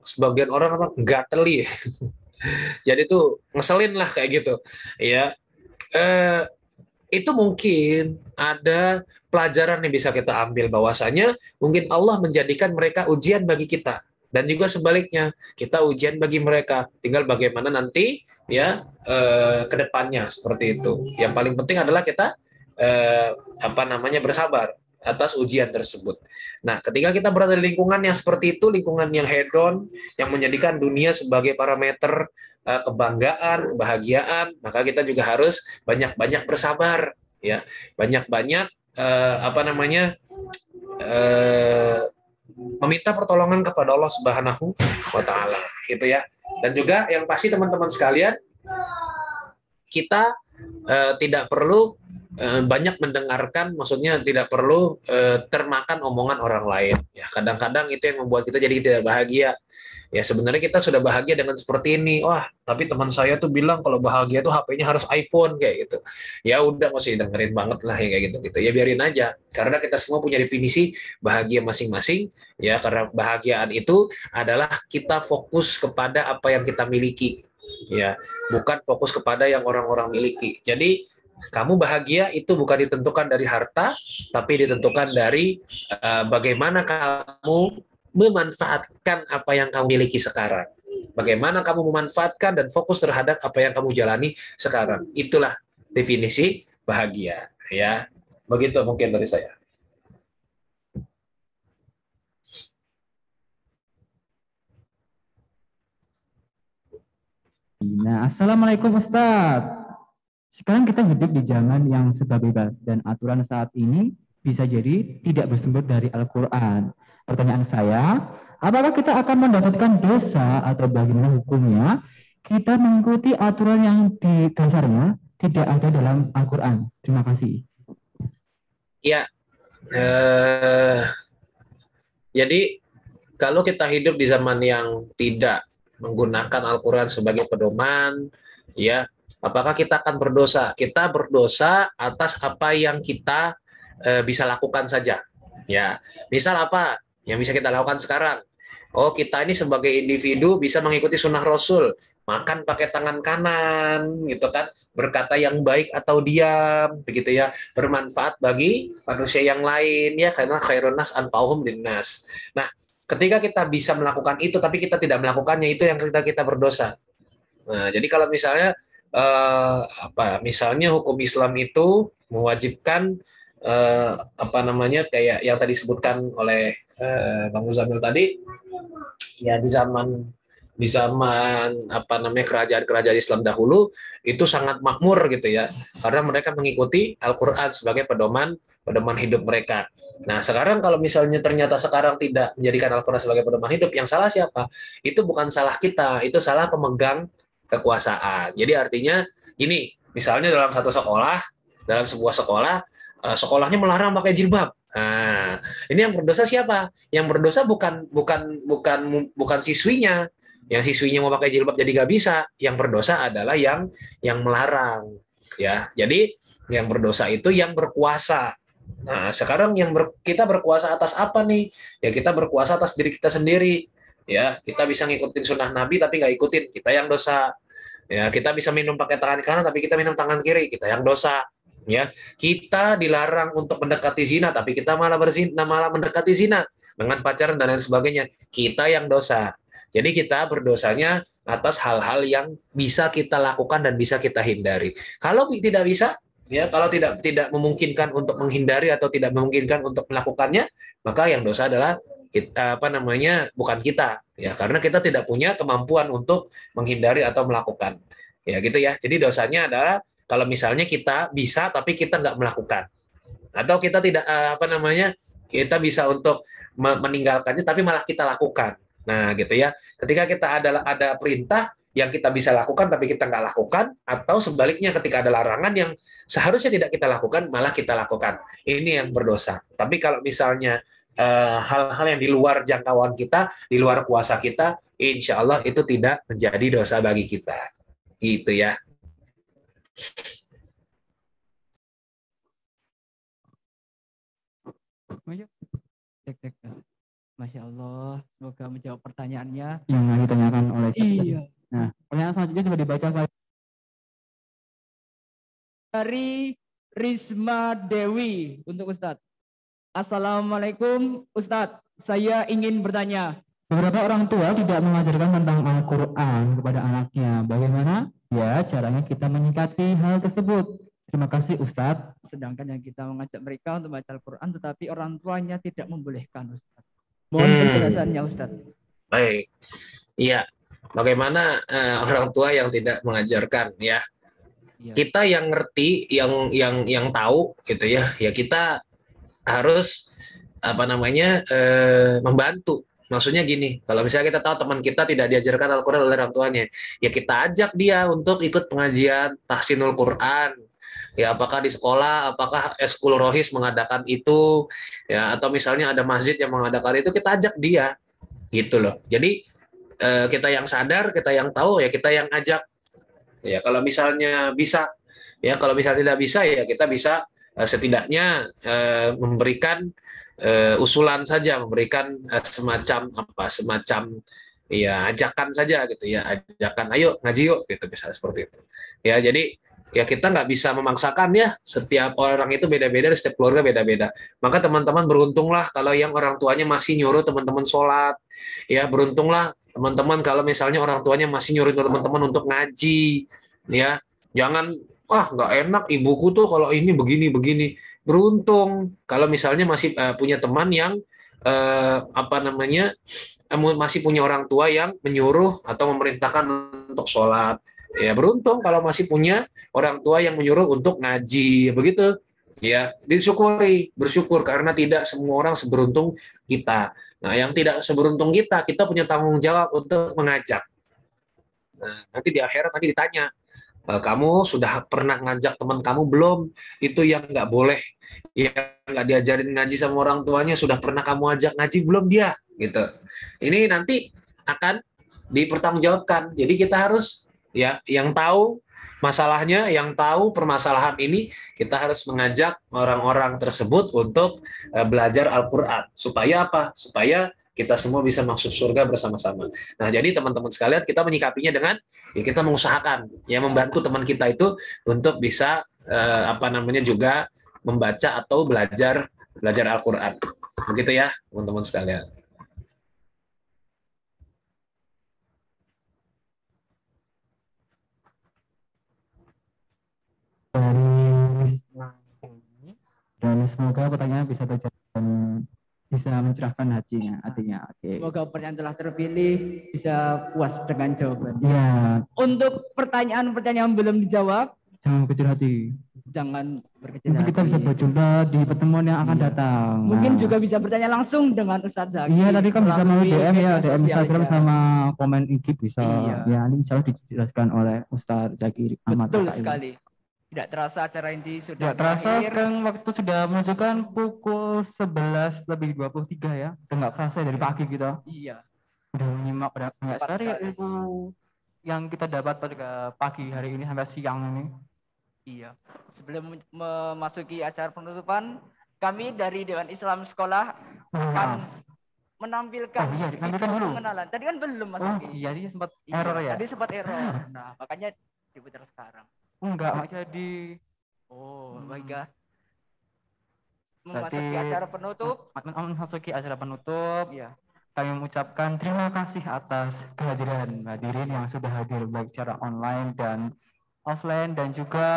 sebagian orang apa gateli. Jadi tuh ngeselin lah kayak gitu. Ya. itu mungkin ada pelajaran yang bisa kita ambil bahwasanya mungkin Allah menjadikan mereka ujian bagi kita dan juga sebaliknya kita ujian bagi mereka. Tinggal bagaimana nanti ya ke depannya seperti itu. Yang paling penting adalah kita bersabar atas ujian tersebut. Nah, ketika kita berada di lingkungan yang seperti itu, lingkungan yang hedon, yang menjadikan dunia sebagai parameter kebanggaan, kebahagiaan, maka kita juga harus banyak-banyak bersabar, ya, banyak-banyak meminta pertolongan kepada Allah Subhanahu wa Ta'ala, gitu ya. Dan juga yang pasti teman-teman sekalian, kita tidak perlu banyak mendengarkan, maksudnya tidak perlu termakan omongan orang lain. Ya, kadang-kadang itu yang membuat kita jadi tidak bahagia. Ya, sebenarnya kita sudah bahagia dengan seperti ini. Wah, tapi teman saya tuh bilang kalau bahagia tuh HP-nya harus iPhone kayak gitu. Ya udah, nggak usah dengerin banget lah ya kayak gitu. Ya biarin aja. Karena kita semua punya definisi bahagia masing-masing. Ya, karena bahagiaan itu adalah kita fokus kepada apa yang kita miliki. Ya, bukan fokus kepada yang orang-orang miliki. Jadi kamu bahagia itu bukan ditentukan dari harta, tapi ditentukan dari bagaimana kamu memanfaatkan apa yang kamu miliki sekarang. Bagaimana kamu memanfaatkan dan fokus terhadap apa yang kamu jalani sekarang. Itulah definisi bahagia, ya. Begitu mungkin dari saya. Nah, Assalamualaikum Ustadz. Sekarang kita hidup di zaman yang serba bebas dan aturan saat ini bisa jadi tidak bersumber dari Al-Quran. Pertanyaan saya, apakah kita akan mendapatkan dosa atau bagaimana hukumnya kita mengikuti aturan yang di dasarnya tidak ada dalam Al-Quran? Terima kasih. Ya, jadi kalau kita hidup di zaman yang tidak menggunakan Al-Quran sebagai pedoman, ya, apakah kita akan berdosa? Kita berdosa atas apa yang kita bisa lakukan saja. Ya, misal apa yang bisa kita lakukan sekarang? Oh, kita ini sebagai individu bisa mengikuti sunnah Rasul, makan pakai tangan kanan, gitu kan? Berkata yang baik atau diam, begitu ya, bermanfaat bagi manusia yang lain, ya, karena khairun nas anfa'uhum linnas. Nah, ketika kita bisa melakukan itu, tapi kita tidak melakukannya, itu yang kita berdosa. Nah, jadi kalau misalnya misalnya hukum Islam itu mewajibkan kayak yang tadi disebutkan oleh Bang Muzamil tadi, ya di zaman kerajaan-kerajaan Islam dahulu itu sangat makmur gitu ya, karena mereka mengikuti Al-Qur'an sebagai pedoman hidup mereka. Nah, sekarang kalau misalnya ternyata sekarang tidak menjadikan Al-Qur'an sebagai pedoman hidup, yang salah siapa? Itu bukan salah kita, itu salah pemegang kekuasaan. Jadi artinya gini, misalnya dalam sebuah sekolah, sekolahnya melarang pakai jilbab. Nah, ini yang berdosa siapa? Yang berdosa bukan siswinya. Yang siswinya mau pakai jilbab jadi nggak bisa. Yang berdosa adalah yang melarang. Ya, jadi yang berdosa itu yang berkuasa. Nah, sekarang kita berkuasa atas apa nih? Ya, kita berkuasa atas diri kita sendiri. Ya, kita bisa ngikutin sunnah Nabi tapi nggak ikutin, kita yang dosa. Ya, kita bisa minum pakai tangan kanan tapi kita minum tangan kiri, kita yang dosa. Ya, kita dilarang untuk mendekati zina tapi kita malah mendekati zina dengan pacaran dan lain sebagainya, kita yang dosa. Jadi kita berdosanya atas hal-hal yang bisa kita lakukan dan bisa kita hindari. Kalau tidak bisa, ya, kalau tidak memungkinkan untuk menghindari atau tidak memungkinkan untuk melakukannya, maka yang dosa adalah kita, bukan kita, ya, karena kita tidak punya kemampuan untuk menghindari atau melakukan, ya, gitu ya. Jadi dosanya adalah kalau misalnya kita bisa tapi kita nggak melakukan, atau kita tidak kita bisa untuk meninggalkannya tapi malah kita lakukan. Nah, gitu ya. Ketika kita ada perintah yang kita bisa lakukan tapi kita nggak lakukan, atau sebaliknya ketika ada larangan yang seharusnya tidak kita lakukan malah kita lakukan, ini yang berdosa. Tapi kalau misalnya hal-hal yang di luar jangkauan kita, di luar kuasa kita, insya Allah itu tidak menjadi dosa bagi kita, gitu ya. Cek. Masya Allah, semoga menjawab pertanyaannya yang ditanyakan oleh iya. Nah, pertanyaan selanjutnya juga dibaca dari Risma Dewi untuk Ustadz. Assalamualaikum Ustadz, saya ingin bertanya. Beberapa orang tua tidak mengajarkan tentang Al-Quran kepada anaknya. Bagaimana ya caranya kita menyikapi hal tersebut? Terima kasih Ustadz. Sedangkan yang kita mengajak mereka untuk baca Al-Quran, tetapi orang tuanya tidak membolehkan Ustadz. Mohon penjelasannya Ustadz. Baik, iya. Bagaimana orang tua yang tidak mengajarkan ya? Kita yang ngerti, yang tahu gitu ya. Ya kita harus membantu. Maksudnya gini, kalau misalnya kita tahu teman kita tidak diajarkan Al-Quran oleh orang tuanya, ya kita ajak dia untuk ikut pengajian tahsinul Quran. Ya apakah di sekolah, apakah Eskul Rohis mengadakan itu, ya atau misalnya ada masjid yang mengadakan itu, kita ajak dia, gitu loh. Jadi kita yang sadar, kita yang tahu, ya kita yang ajak. Ya kalau misalnya bisa, ya kalau misalnya tidak bisa, ya kita bisa setidaknya memberikan usulan saja, memberikan semacam ya ajakan saja gitu ya, ajakan ayo ngaji yuk gitu, bisa seperti itu ya. Jadi ya kita nggak bisa memaksakan ya, setiap orang itu beda-beda, setiap keluarga beda-beda. Maka teman-teman beruntunglah kalau yang orang tuanya masih nyuruh teman-teman sholat, ya beruntunglah teman-teman kalau misalnya orang tuanya masih nyuruh teman-teman untuk ngaji, ya jangan nggak enak ibuku tuh kalau ini begini. Beruntung kalau misalnya masih punya teman yang masih punya orang tua yang menyuruh atau memerintahkan untuk sholat. Ya beruntung kalau masih punya orang tua yang menyuruh untuk ngaji, begitu. Ya disyukuri, bersyukur karena tidak semua orang seberuntung kita. Nah yang tidak seberuntung kita punya tanggung jawab untuk mengajak. Nah, nanti di akhirat nanti ditanya, kamu sudah pernah ngajak teman kamu belum? Itu yang nggak boleh, yang nggak diajarin ngaji sama orang tuanya, sudah pernah kamu ajak ngaji belum dia? Gitu. Ini nanti akan dipertanggungjawabkan. Jadi kita harus ya yang tahu masalahnya, yang tahu permasalahan ini, kita harus mengajak orang-orang tersebut untuk belajar Al-Quran. Supaya apa? Supaya kita semua bisa masuk surga bersama-sama. Nah, jadi teman-teman sekalian, kita menyikapinya dengan ya kita mengusahakan ya membantu teman kita itu untuk bisa juga membaca atau belajar Al-Qur'an. Begitu ya, teman-teman sekalian. Dan semoga pertanyaan bisa terjawab dan bisa mencerahkan hatinya. Okay. Semoga pertanyaan telah terpilih bisa puas dengan jawabannya. Ya. Untuk pertanyaan-pertanyaan yang belum dijawab, jangan berkecil hati. Jangan berkecil hati. Mungkin kita bisa berjumpa di pertemuan yang akan datang. Mungkin juga bisa bertanya langsung dengan Ustadz Zaki. Iya, tadi kan bisa melalui DM ya, DM Instagram sama komen IG bisa. Ya, ini insya Allah dijelaskan oleh Ustadz Zaki Ahmad. Betul sekali. Tidak terasa acara ini sudah sekarang waktu sudah menunjukkan pukul 11:23 ya. Udah nggak kerasa dari pagi kita. Iya. Udah menyimak, udah nggak sadar ya ilmu yang kita dapat pada pagi hari ini sampai siang ini. Iya. Sebelum memasuki acara penutupan, kami dari Dewan Islam Sekolah akan menampilkan pengenalan. Tadi kan belum Mas. Iya, dia sempat error ya. Tadi sempat error. Nah, makanya diputar sekarang. Enggak jadi. Baiklah. Memasuki acara penutup. Iya. Kami mengucapkan terima kasih atas kehadiran hadirin yang sudah hadir baik secara online dan offline, dan juga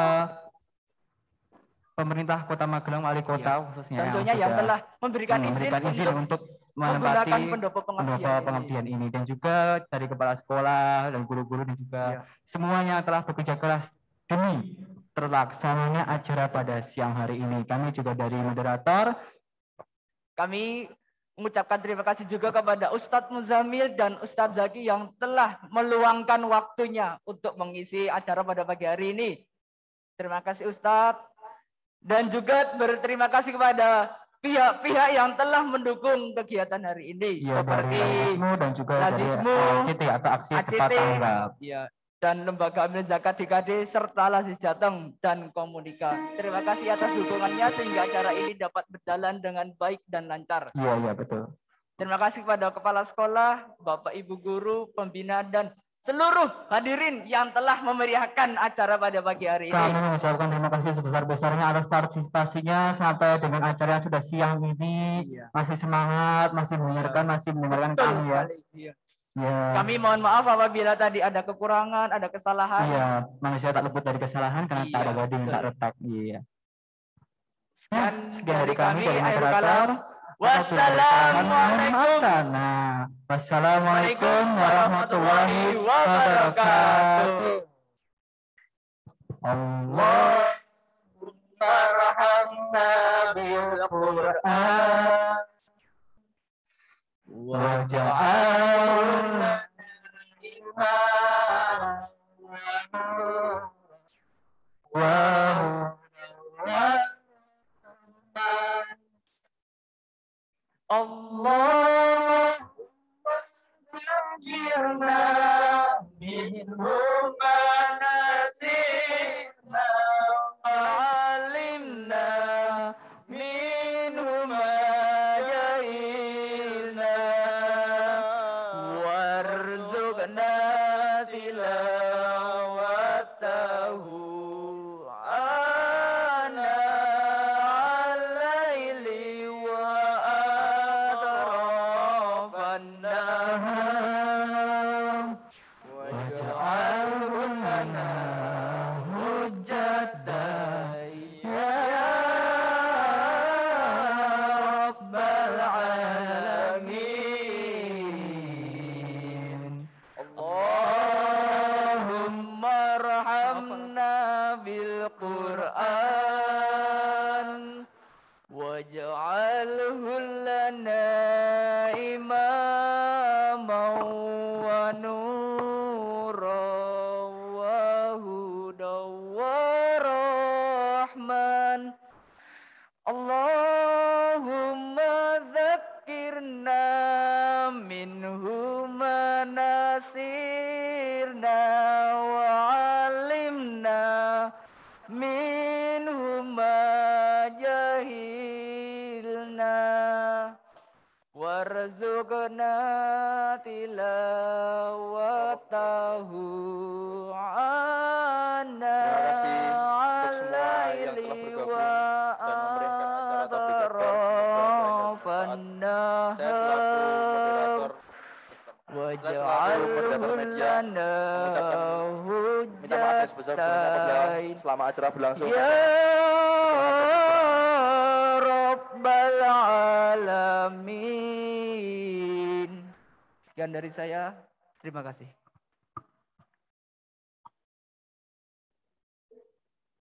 pemerintah Kota Magelang, wali kota khususnya tentunya yang telah memberikan izin untuk menempati pendopo pengabdian ini, dan juga dari kepala sekolah dan guru-guru dan juga semuanya telah bekerja keras demi terlaksananya acara pada siang hari ini. Kami juga dari moderator, kami mengucapkan terima kasih juga kepada Ustadz Muzamil dan Ustadz Zaki yang telah meluangkan waktunya untuk mengisi acara pada pagi hari ini. Terima kasih Ustadz. Dan juga berterima kasih kepada pihak-pihak yang telah mendukung kegiatan hari ini. Seperti dan juga Lazismu, ACT atau Aksi Cepat Tanggap. Dan Lembaga Amil Zakat DKD serta Lazis Jateng dan Komunika. Terima kasih atas dukungannya sehingga acara ini dapat berjalan dengan baik dan lancar. Iya, betul. Terima kasih kepada kepala sekolah, Bapak Ibu guru, pembina dan seluruh hadirin yang telah memeriahkan acara pada pagi hari ini. Kami mengucapkan terima kasih sebesar-besarnya atas partisipasinya sampai dengan acara yang sudah siang ini. Masih semangat, masih mendengarkan Betul kami ya. sekali, iya. Ya. Kami mohon maaf apabila tadi ada kekurangan, ada kesalahan. Iya, manusia tak luput dari kesalahan karena tak ada gading betul. tak retak. Iya. Sekian dari kami, akhir masyarakat. kalam. Wassalamualaikum. Wassalamualaikum warahmatullahi wabarakatuh. Allahumma rahamna bil Qur'an waj'alna Allah jannirna minhum manasina alimna minhum jahilna warzuqna tilawatahu waj'alhu lana imaman wa nuran wa hudan wa rahman. Allahumma dzakkirna minhu ma nasirna wa 'allimna minhu ma jahilna warzuqna tilawatahu ana alaili wa atrafan nahar waj'alhu lana hujjatan selama acara berlangsung. ya Rabbal Alamin. Sekian dari saya. Terima kasih.